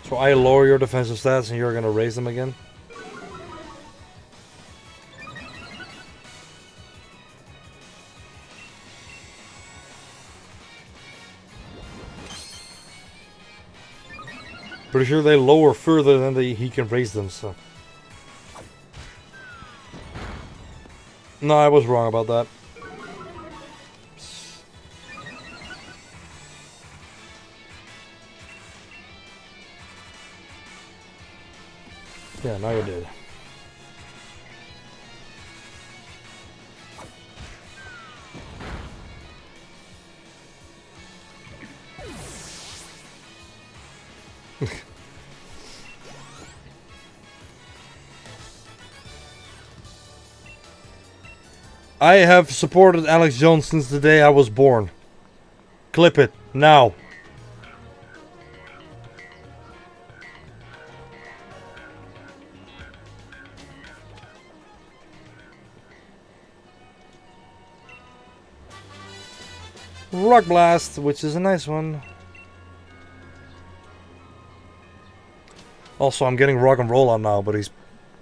So I lower your defensive stats and you're gonna raise them again. Pretty sure they lower further than he can raise them, so. No, I was wrong about that. Yeah, now you did. I have supported Alex Jones since the day I was born. Clip it, now. Rock Blast, which is a nice one. Also, I'm getting Rock and Roll on now, but he's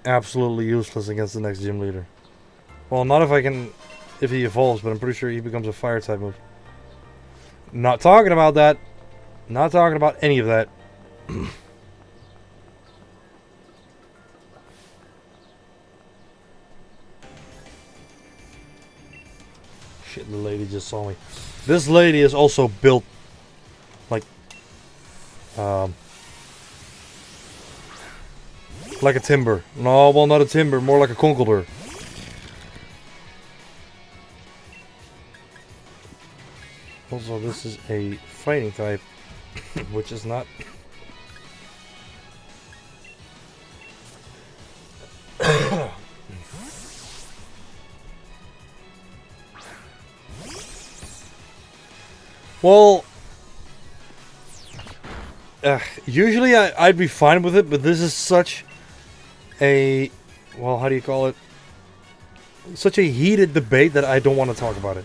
absolutely useless against the next gym leader. Well, not if he evolves, but I'm pretty sure he becomes a fire type move. Not talking about that. Not talking about any of that. Shit, the lady just saw me. This lady is also built like a timber. No, well, not a timber, more like a conkeldurr. Also, this is a fighting type, which is not. Well, usually I'd be fine with it, but this is such a, well, how do you call it? Such a heated debate that I don't want to talk about it.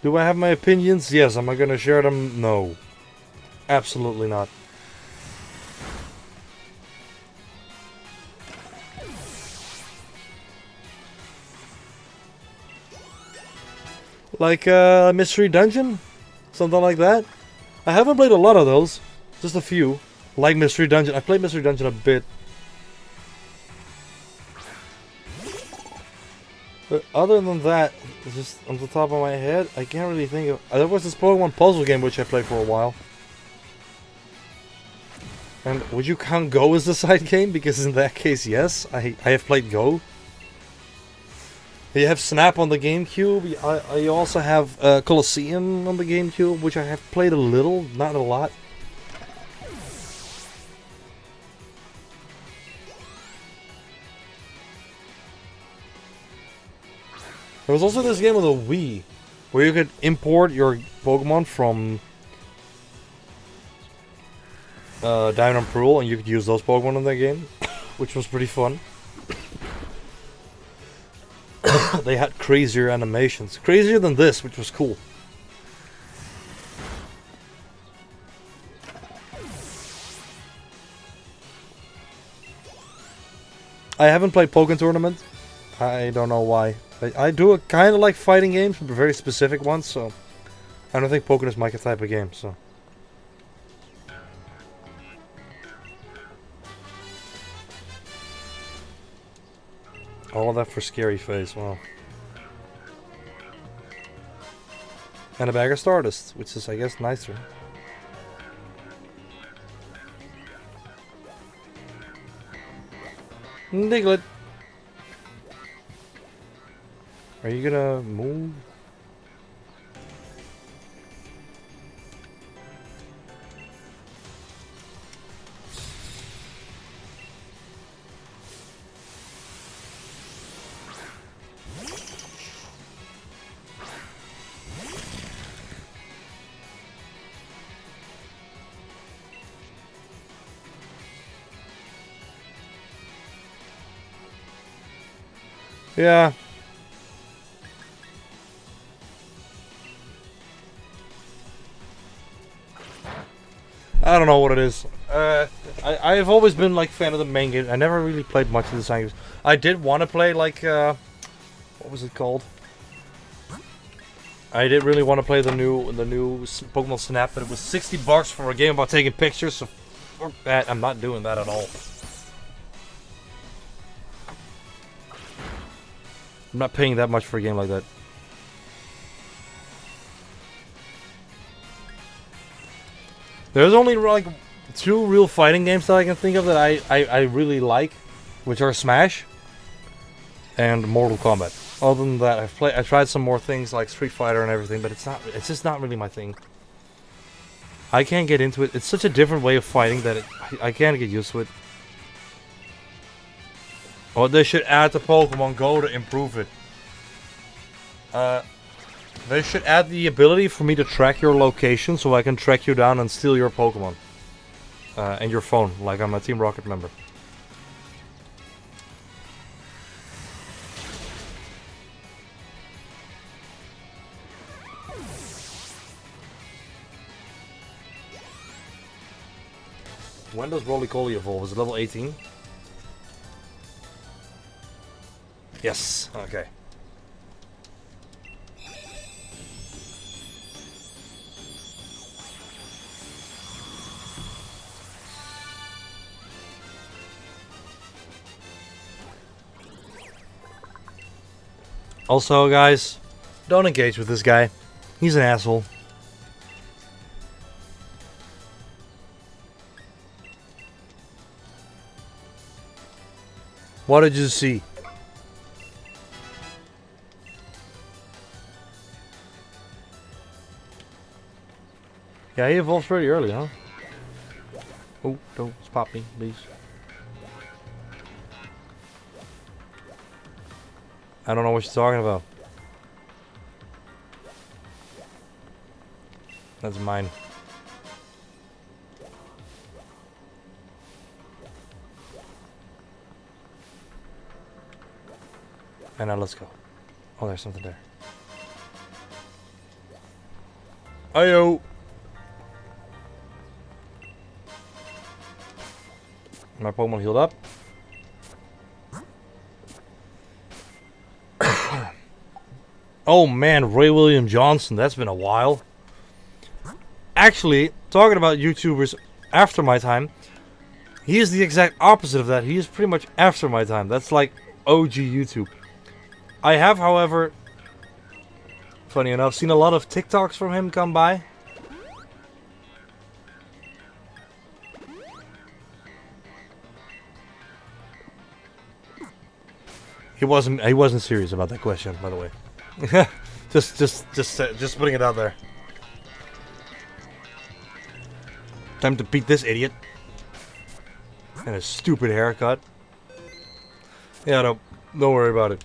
Do I have my opinions? Yes. Am I going to share them? No. Absolutely not. Like Mystery Dungeon? Something like that? I haven't played a lot of those. Just a few. Like Mystery Dungeon. I played Mystery Dungeon a bit. But other than that, just on the top of my head, I can't really think of... There was this Pokemon puzzle game which I played for a while. And would you count Go as the side game? Because in that case, yes. I have played Go. You have Snap on the GameCube. I also have Colosseum on the GameCube, which I have played a little, not a lot. There was also this game on the Wii, where you could import your Pokemon from Diamond and Pearl, and you could use those Pokemon in that game, which was pretty fun. They had crazier animations. Crazier than this, which was cool. I haven't played Pokken Tournament. I don't know why. I do kind of like fighting games, but very specific ones, so... I don't think Pokken is my type of game, so... All of that for Scary Face, wow. And a bag of Stardust, which is, I guess, nicer. Diglett. Are you gonna move? Yeah. I don't know what it is. I've always been like fan of the main game. I never really played much of the side games. I did want to play like what was it called? I did really want to play the new Pokemon Snap, but it was $60 for a game about taking pictures. So fuck that. I'm not doing that at all. I'm not paying that much for a game like that. There's only like 2 real fighting games that I can think of that I really like, which are Smash and Mortal Kombat. Other than that, I tried some more things like Street Fighter and everything, but it's just not really my thing. I can't get into it. It's such a different way of fighting that I can't get used to it. Oh, they should add to Pokemon Go to improve it. They should add the ability for me to track your location so I can track you down and steal your Pokemon. And your phone, like I'm a Team Rocket member. When does Roly-Poly evolve? Is it level 18? Yes, okay. Also, guys, don't engage with this guy. He's an asshole. What did you see? Yeah, he evolves pretty early, huh? Oh, don't spot me, please. I don't know what you're talking about. That's mine. And now let's go. Oh, there's something there. Ayo! My Pokemon healed up. Oh man, Ray William Johnson. That's been a while. Actually, talking about YouTubers after my time, he is the exact opposite of that. He is pretty much after my time. That's like OG YouTube. I have, however, funny enough, seen a lot of TikToks from him come by. He wasn't serious about that question, by the way. just putting it out there. Time to beat this idiot. And a stupid haircut. Yeah, don't worry about it.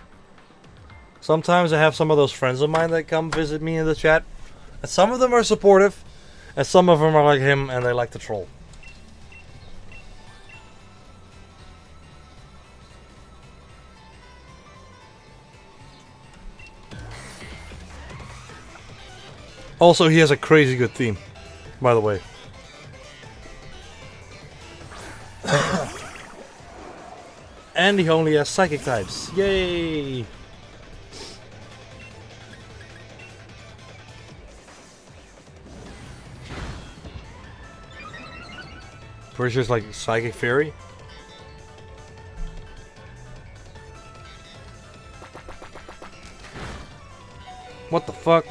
Sometimes I have some of those friends of mine that come visit me in the chat. And some of them are supportive. And some of them are like him and they like to troll. Also, he has a crazy good theme, by the way. And he only has psychic types. Yay! Pretty sure it's like Psychic Fairy. What the fuck?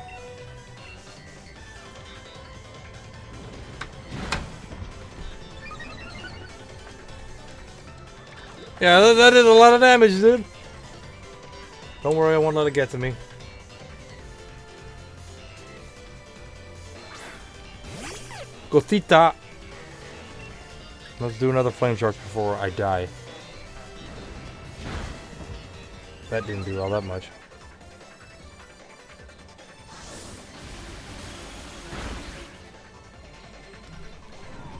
Yeah, that did a lot of damage, dude. Don't worry, I won't let it get to me. Gothita. Let's do another flame charge before I die. That didn't do all that much.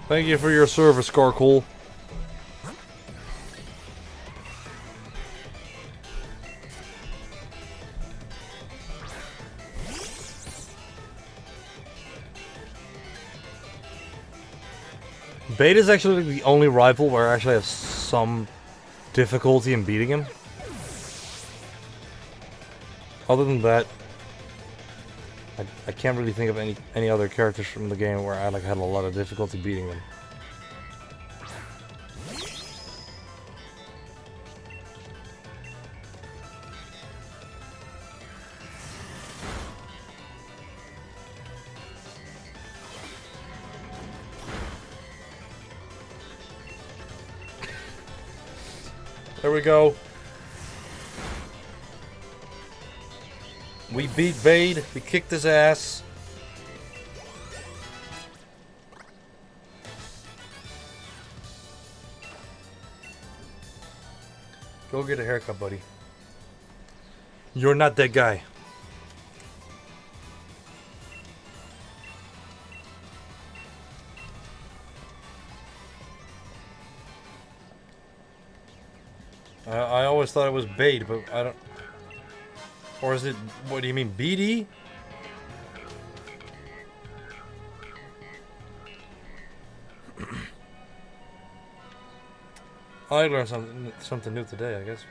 Thank you for your service, Garcool. Bait is actually the only rival where I actually have some difficulty in beating him. Other than that, I can't really think of any other characters from the game where I like had a lot of difficulty beating them. There we go. We beat Bade. We kicked his ass. Go get a haircut, buddy. You're not that guy. I always thought it was Bade, but I don't... Or is it... What do you mean, BD? I learned something new today, I guess.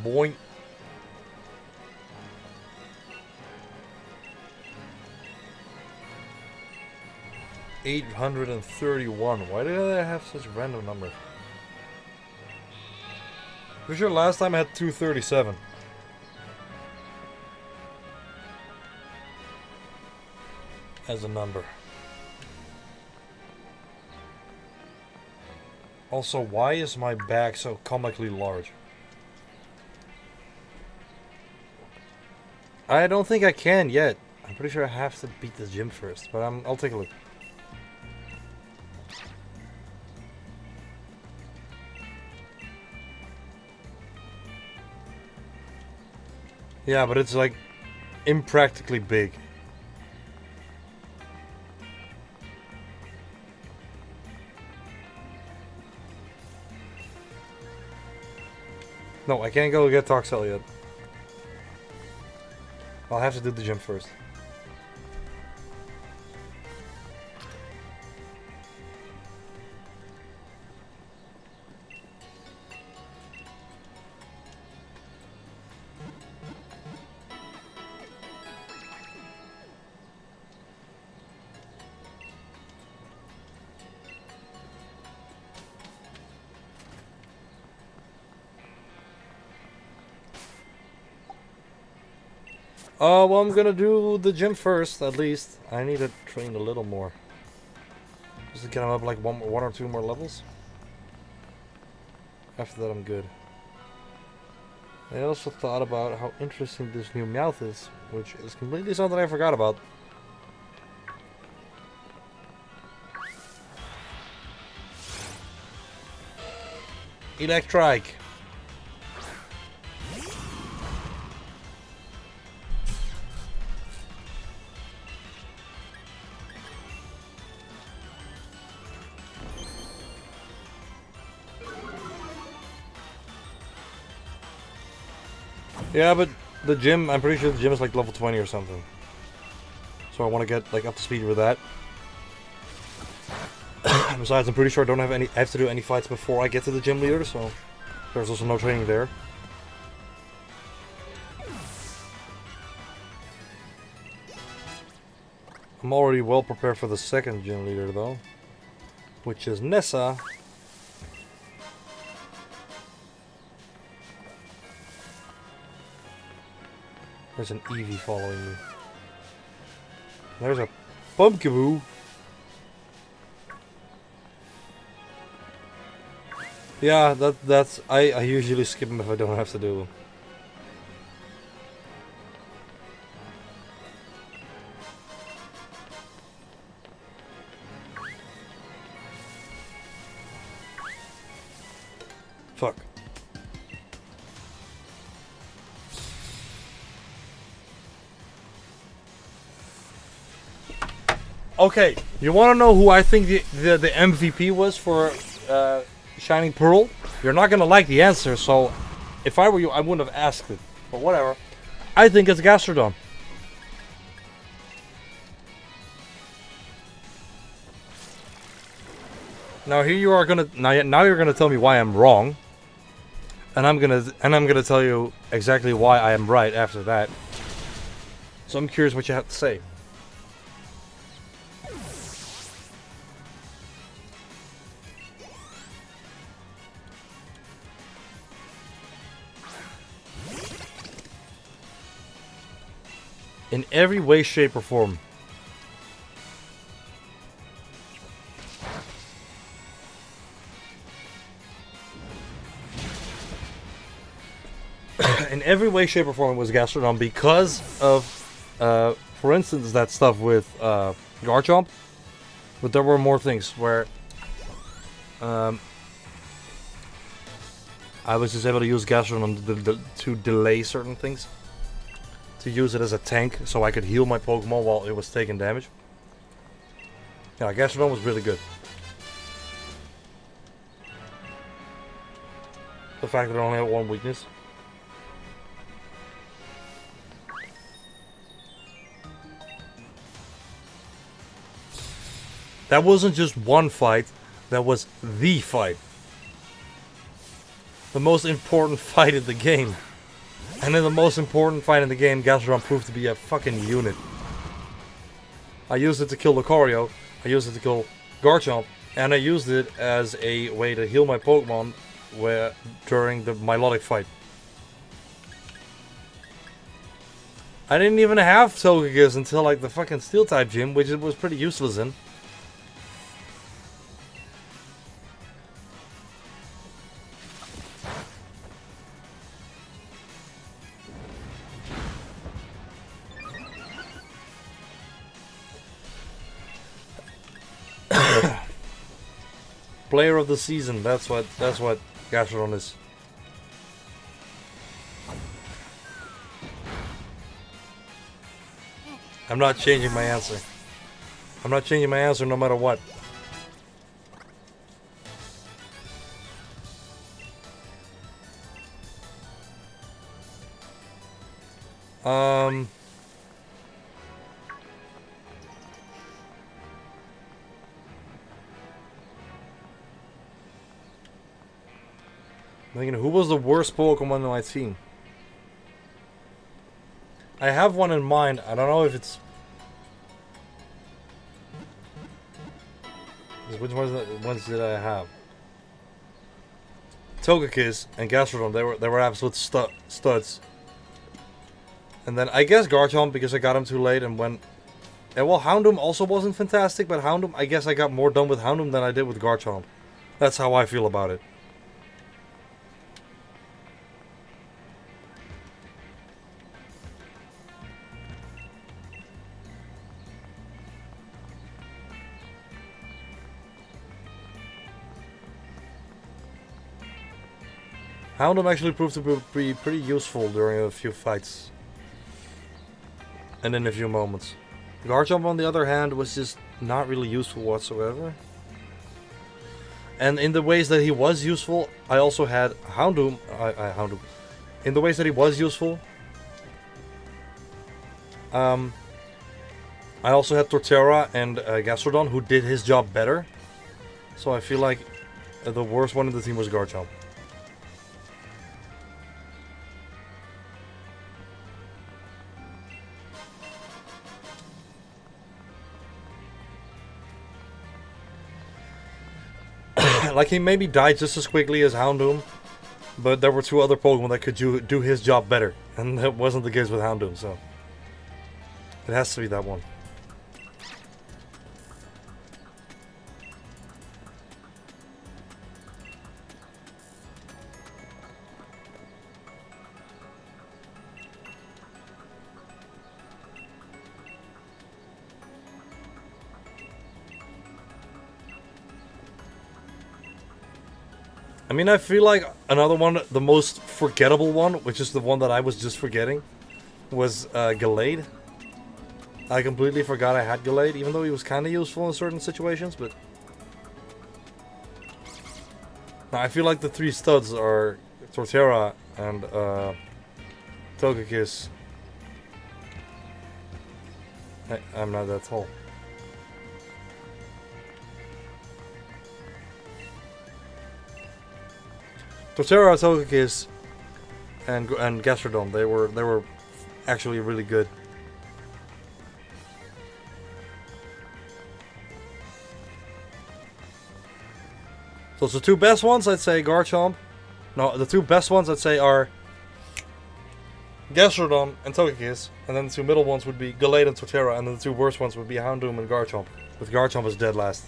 Boing. $831. Why did I have such random numbers? For sure last time I had 237. As a number. Also, why is my bag so comically large? I don't think I can yet. I'm pretty sure I have to beat this gym first, but I'll take a look. Yeah, but it's like impractically big. No, I can't go get Toxel yet. I'll have to do the gym first. Well, I'm gonna do the gym first, at least. I need to train a little more. Just to get him up like one or two more levels. After that, I'm good. I also thought about how interesting this new Meowth is, which is completely something I forgot about. Electrike. Yeah, but the gym, I'm pretty sure the gym is like level 20 or something. So I want to get like up to speed with that. Besides, I'm pretty sure I have to do any fights before I get to the gym leader, so there's also no training there. I'm already well prepared for the second gym leader though, which is Nessa. There's an Eevee following me. There's a Pumpkaboo. Yeah, that's I usually skip them if I don't have to do them. Fuck. Okay, you want to know who I think the MVP was for Shining Pearl? You're not gonna like the answer, so if I were you, I wouldn't have asked it. But whatever. I think it's Gastrodon. Now here you are gonna now you're gonna tell me why I'm wrong, and I'm gonna tell you exactly why I am right after that. So I'm curious what you have to say. In every way, shape, or form. In every way, shape, or form, it was Gastrodon because of, for instance, that stuff with Garchomp. But there were more things where I was just able to use Gastrodon to delay certain things. To use it as a tank so I could heal my Pokemon while it was taking damage. Yeah, Gastrodon was really good. The fact that it only had one weakness. That wasn't just one fight, that was the fight. The most important fight in the game. And in the most important fight in the game, Gastrodon proved to be a fucking unit. I used it to kill Lucario, I used it to kill Garchomp, and I used it as a way to heal my Pokemon during the Milotic fight. I didn't even have Togekiss until like the fucking Steel-type gym, which it was pretty useless in. Player of the season, that's what Gastrodon is. I'm not changing my answer. I'm not changing my answer no matter what. Thinking, who was the worst Pokemon on my team? I have one in mind. I don't know if it's... Which ones did I have? Togekiss and Gastrodon, they were absolute studs. And then I guess Garchomp because I got him too late and when... And well, Houndoom also wasn't fantastic, but Houndoom, I guess I got more done with Houndoom than I did with Garchomp. That's how I feel about it. Houndoom actually proved to be pretty useful during a few fights. And in a few moments. Garchomp, on the other hand, was just not really useful whatsoever. And in the ways that he was useful, I also had Houndoom. Houndoom. In the ways that he was useful, I also had Torterra and Gastrodon, who did his job better. So I feel like the worst one in the team was Garchomp. Like, he maybe died just as quickly as Houndoom, but there were two other Pokemon that could do his job better, and that wasn't the case with Houndoom, so it has to be that one. I mean, I feel like another one, the most forgettable one, which is the one that I was just forgetting, was Gallade. I completely forgot I had Gallade, even though he was kind of useful in certain situations, but... Now, I feel like the three studs are Torterra and Togekiss. I'm not that tall. Torterra, Togekiss, and Gastrodon, they were actually really good. So the two best ones, I'd say Garchomp. No, the two best ones I'd say are Gastrodon and Togekiss, and then the two middle ones would be Gallade and Torterra, and then the two worst ones would be Houndoom and Garchomp, with Garchomp as dead last.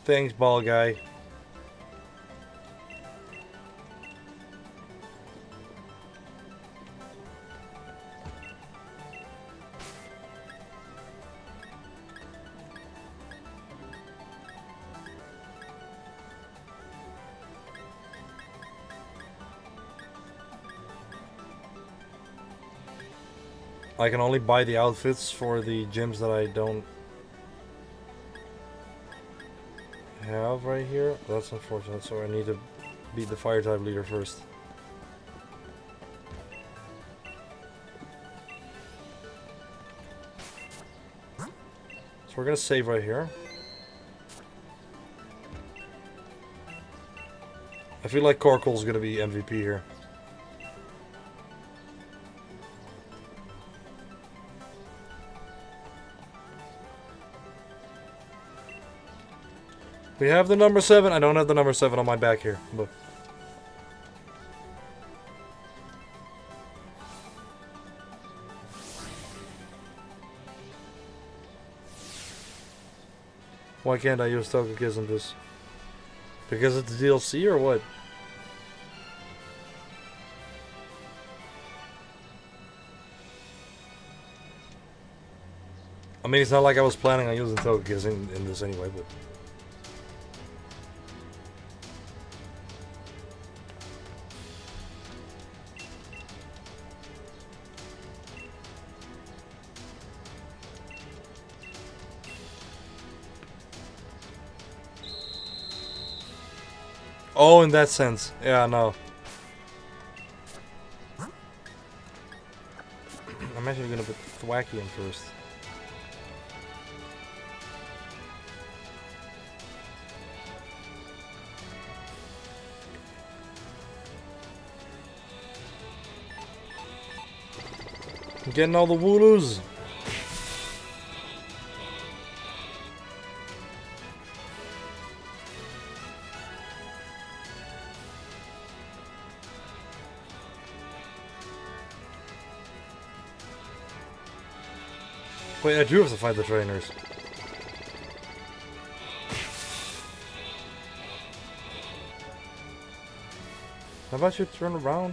Thanks, ball guy. I can only buy the outfits for the gyms that I don't have right here. That's unfortunate, so I need to beat the fire type leader first. So we're gonna save right here. I feel like Corkle's gonna be MVP here. We have the number 7. I don't have the number 7 on my back here. But why can't I use Togekiss in this? Because it's DLC or what? I mean, it's not like I was planning on using Togekiss in this anyway, but... Oh, in that sense. Yeah, no. I'm actually gonna put Thwacky in first. I'm getting all the Wooloos. Wait, I do have to fight the trainers. How about you turn around?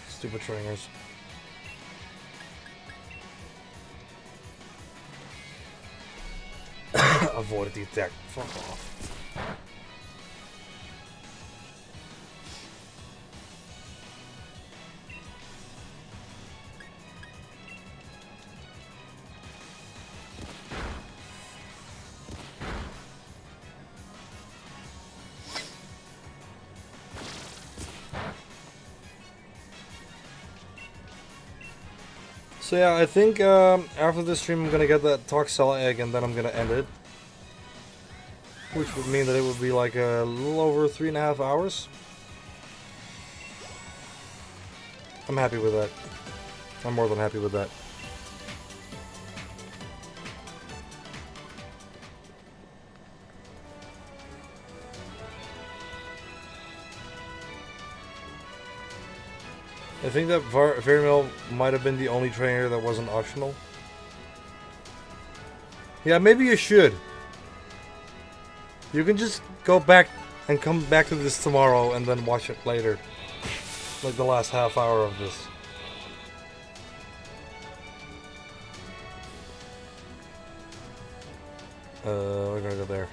Stupid trainers. Avoided the attack. Fuck off. So yeah, I think after this stream I'm gonna get that Toxel egg and then I'm gonna end it. Which would mean that it would be like a little over 3.5 hours. I'm happy with that. I'm more than happy with that. I think that Vermeil might have been the only trainer that wasn't optional. Yeah, maybe you should. You can just go back and come back to this tomorrow and then watch it later. Like the last half hour of this. We're gonna go there.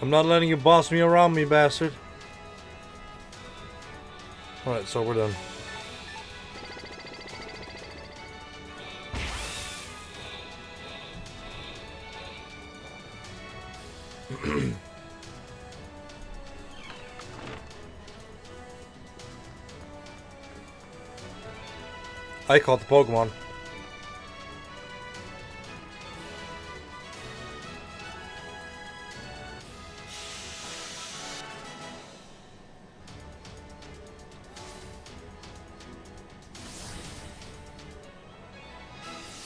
I'm not letting you boss me around, me bastard. Alright, so we're done. I caught the Pokemon.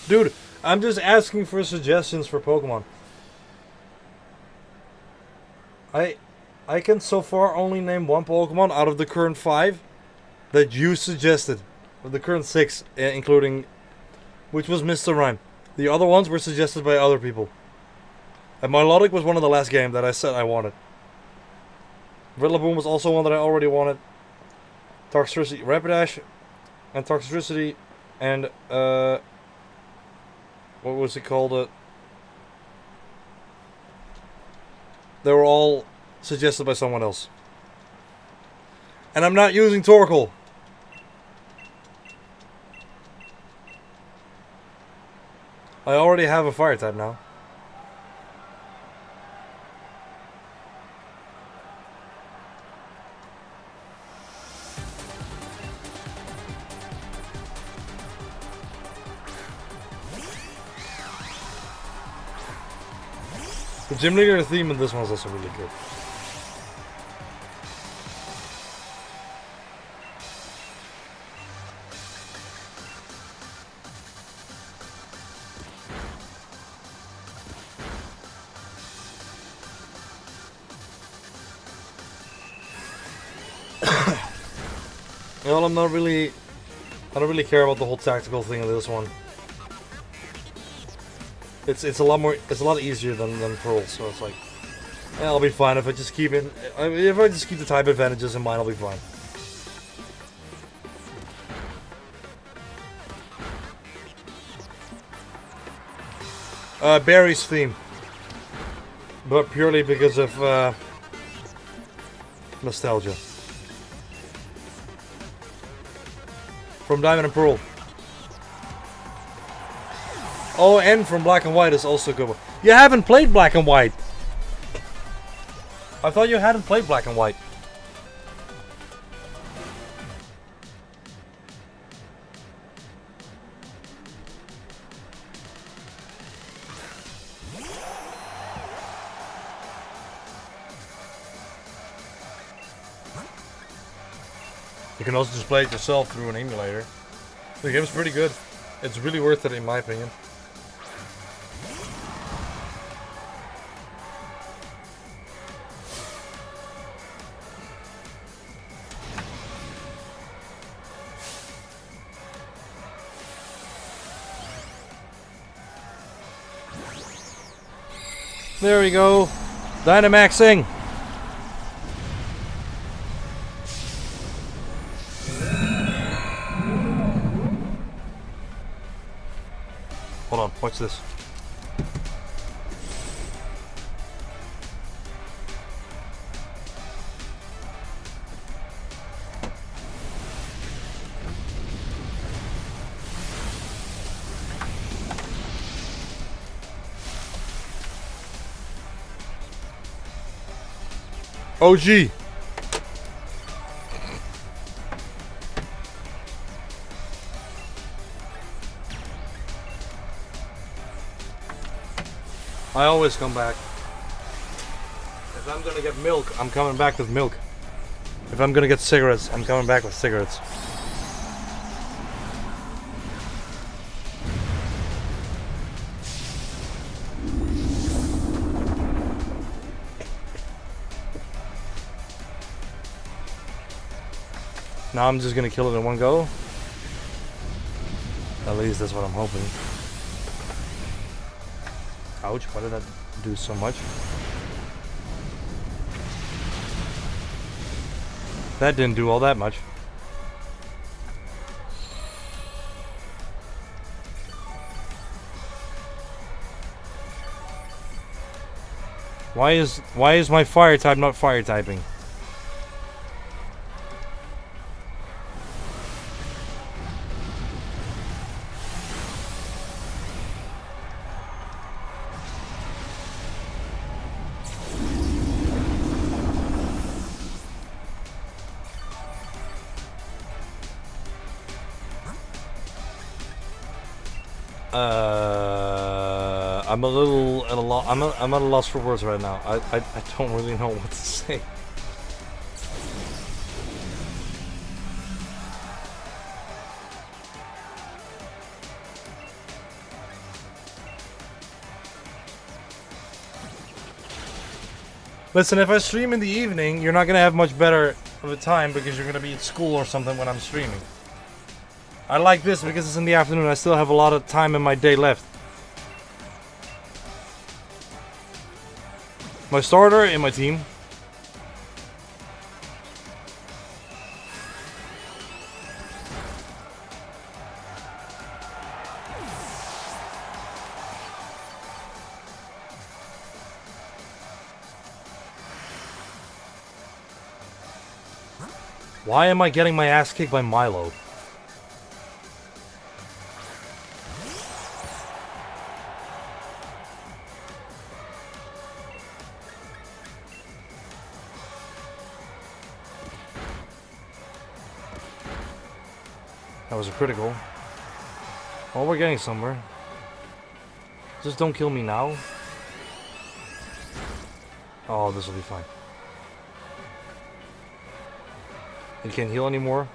Dude, I'm just asking for suggestions for Pokemon. I can so far only name one Pokemon out of the current 5 that you suggested. Of the current 6, including, which was Mr. Rhyme. The other ones were suggested by other people. And Milotic was one of the last games that I said I wanted. Rillaboom was also one that I already wanted. Toxtricity, Rapidash, and Toxtricity, and what was it called? They were all suggested by someone else. And I'm not using Torkoal. I already have a fire type now. The gym leader theme in this one is also really good. Well, I don't really care about the whole tactical thing of this one. It's a lot easier than Pearl, so it's like, yeah, I'll be fine if I just keep it. If I just keep the type advantages in mind, I'll be fine. Barry's theme, but purely because of nostalgia. From Diamond and Pearl. Oh, and from Black and White is also good. You haven't played Black and White. I thought you hadn't played Black and White. You can also just play it yourself through an emulator. The game's pretty good. It's really worth it in my opinion. There we go. Dynamaxing. Hold on, watch this. OG. I always come back. If I'm gonna get milk, I'm coming back with milk. If I'm gonna get cigarettes, I'm coming back with cigarettes. Now I'm just gonna kill it in one go. At least that's what I'm hoping. Ouch, why did that do so much? That didn't do all that much. Why is my fire type not fire typing? I'm a little at a loss. I'm at a loss for words right now. I don't really know what to say. Listen, if I stream in the evening, you're not gonna have much better of a time because you're gonna be at school or something when I'm streaming. I like this because it's in the afternoon. I still have a lot of time in my day left. My starter in my team. Why am I getting my ass kicked by Milo? That was a critical. Oh, we're getting somewhere. Just don't kill me now. Oh, this will be fine. You can't heal anymore.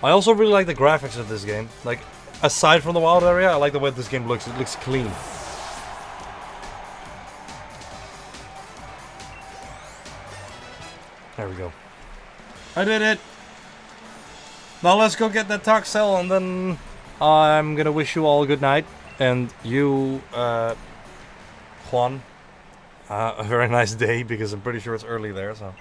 I also really like the graphics of this game. Like, aside from the wild area, I like the way this game looks. It looks clean. There we go. I did it! Now let's go get that Toxel, and then I'm gonna wish you all a good night. And you, Juan, a very nice day, because I'm pretty sure it's early there, so...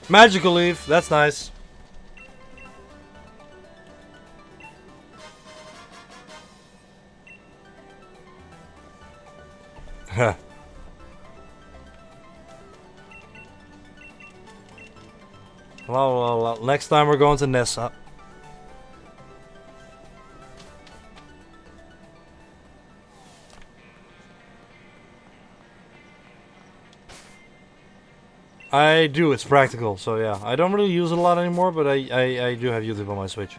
Magical Leaf, that's nice. Well, next time we're going to Nessa. I do, it's practical, so yeah. I don't really use it a lot anymore, but I do have YouTube on my Switch.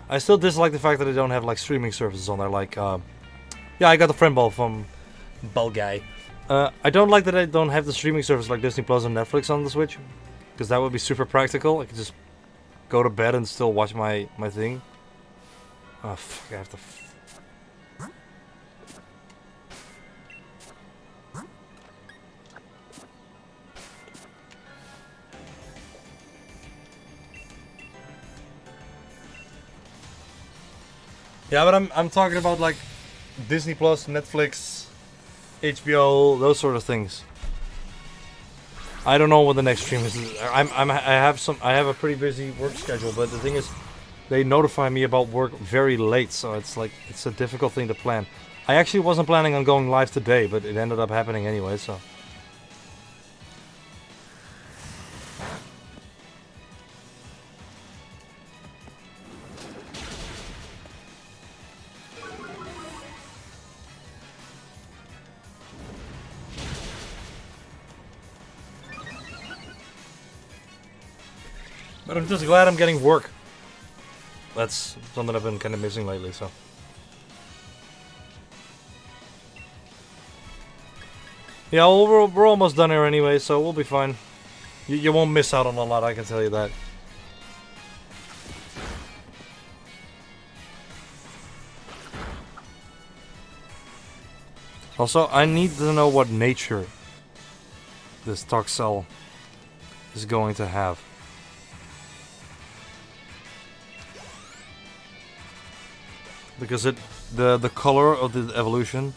I still dislike the fact that I don't have like streaming services on there, like, yeah, I got the friend ball from Ball Guy. I don't like that I don't have the streaming service like Disney Plus and Netflix on the Switch, because that would be super practical. I could just go to bed and still watch my thing. Oh, fuck, I have to... Yeah, but I'm talking about like Disney Plus, Netflix, HBO, those sort of things. I don't know what the next stream is. I have a pretty busy work schedule, but the thing is, they notify me about work very late, so it's like it's a difficult thing to plan. I actually wasn't planning on going live today, but it ended up happening anyway, so. But I'm just glad I'm getting work. That's something I've been kind of missing lately, so. Yeah, well, we're almost done here anyway, so we'll be fine. You won't miss out on a lot, I can tell you that. Also, I need to know what nature this Toxel is going to have. Because the color of the evolution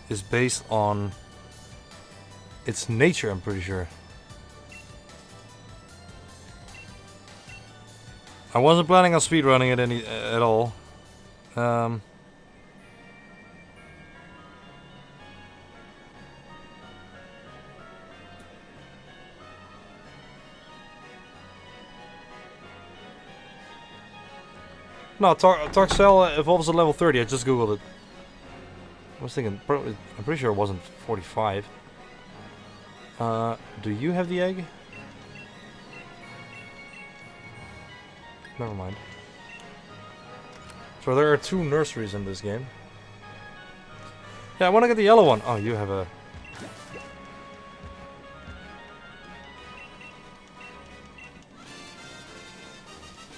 is based on its nature, I'm pretty sure. I wasn't planning on speedrunning it at all. No, Toxel evolves at level 30. I just googled it. I was thinking, I'm pretty sure it wasn't 45. Do you have the egg? Never mind. So there are 2 nurseries in this game. Yeah, I want to get the yellow one. Oh, you have a...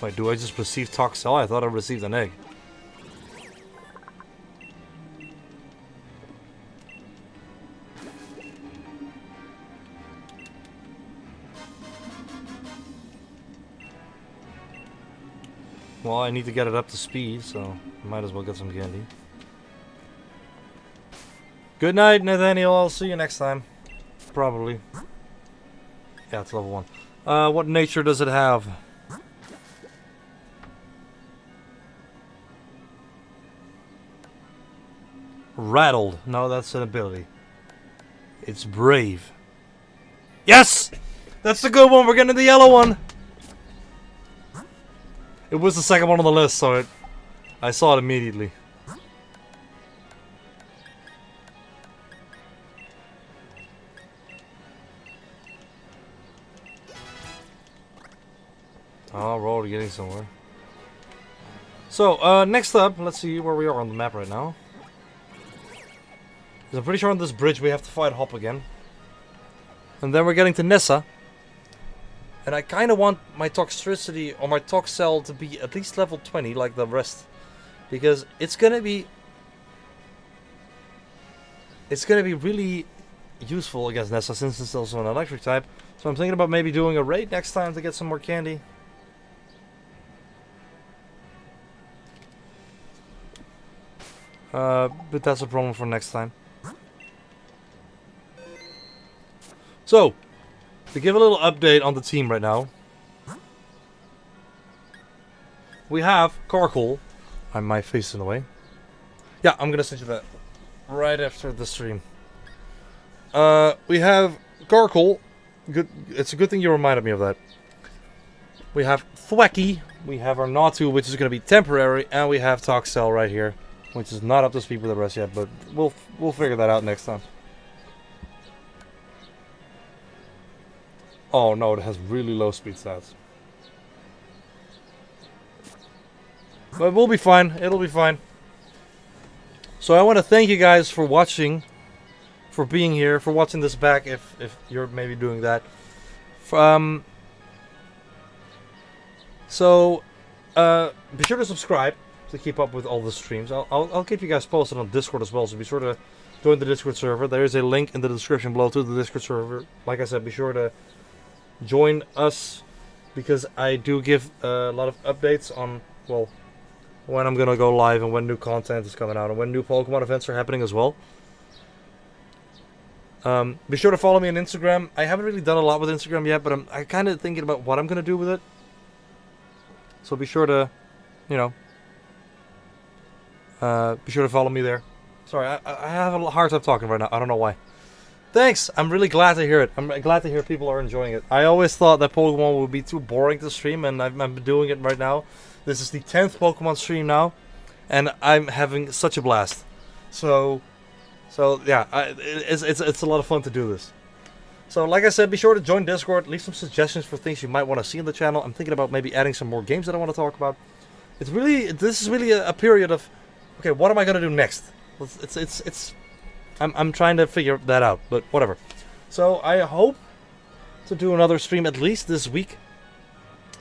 Wait, do I just receive Toxel? I thought I received an egg. Well, I need to get it up to speed, so I might as well get some candy. Good night, Nathaniel. I'll see you next time. Probably. Yeah, it's level 1. What nature does it have? Rattled. No, that's an ability. It's brave. Yes! That's the good one. We're getting the yellow one. It was the second one on the list, so I saw it immediately. Oh, we're already getting somewhere. So, next up, let's see where we are on the map right now. I'm pretty sure on this bridge we have to fight Hop again. And then we're getting to Nessa. And I kind of want my Toxtricity or my Toxel to be at least level 20 like the rest. Because it's gonna be really useful against Nessa since it's also an electric type. So I'm thinking about maybe doing a raid next time to get some more candy. But that's a problem for next time. So, to give a little update on the team right now, we have Carkol. My face in the way. Yeah, I'm gonna send you that right after the stream. We have Carkol. Good. It's a good thing you reminded me of that. We have Thwacky. We have our Natu, which is gonna be temporary, and we have Toxel right here, which is not up to speed with the rest yet, but we'll figure that out next time. Oh no, it has really low speed stats. But we'll be fine. It'll be fine. So I want to thank you guys for watching, for being here, for watching this back if you're maybe doing that. So be sure to subscribe to keep up with all the streams. I'll keep you guys posted on Discord as well, so be sure to join the Discord server. There is a link in the description below to the Discord server. Like I said, be sure to join us because I do give a lot of updates on, well, when I'm gonna go live and when new content is coming out and when new Pokemon events are happening as well. Be sure to follow me on Instagram. I haven't really done a lot with Instagram yet, but I'm kind of thinking about what I'm gonna do with it. So be sure to, be sure to follow me there. Sorry, I have a hard time talking right now. I don't know why. Thanks! I'm really glad to hear it. I'm glad to hear people are enjoying it. I always thought that Pokemon would be too boring to stream, and I'm doing it right now. This is the 10th Pokemon stream now, and I'm having such a blast. So yeah, it's a lot of fun to do this. So like I said, be sure to join Discord. Leave some suggestions for things you might want to see on the channel. I'm thinking about maybe adding some more games that I want to talk about. This is really a period of, okay, what am I gonna do next? It's I'm trying to figure that out, but whatever. So I hope to do another stream at least this week.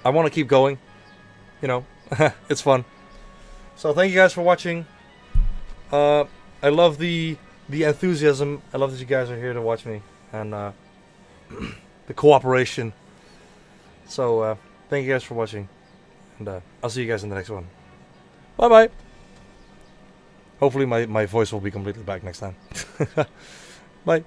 I want to keep going. You know, it's fun. So thank you guys for watching. I love the enthusiasm. I love that you guys are here to watch me, and the cooperation. So thank you guys for watching, and I'll see you guys in the next one. Bye bye. Hopefully my voice will be completely back next time. Bye.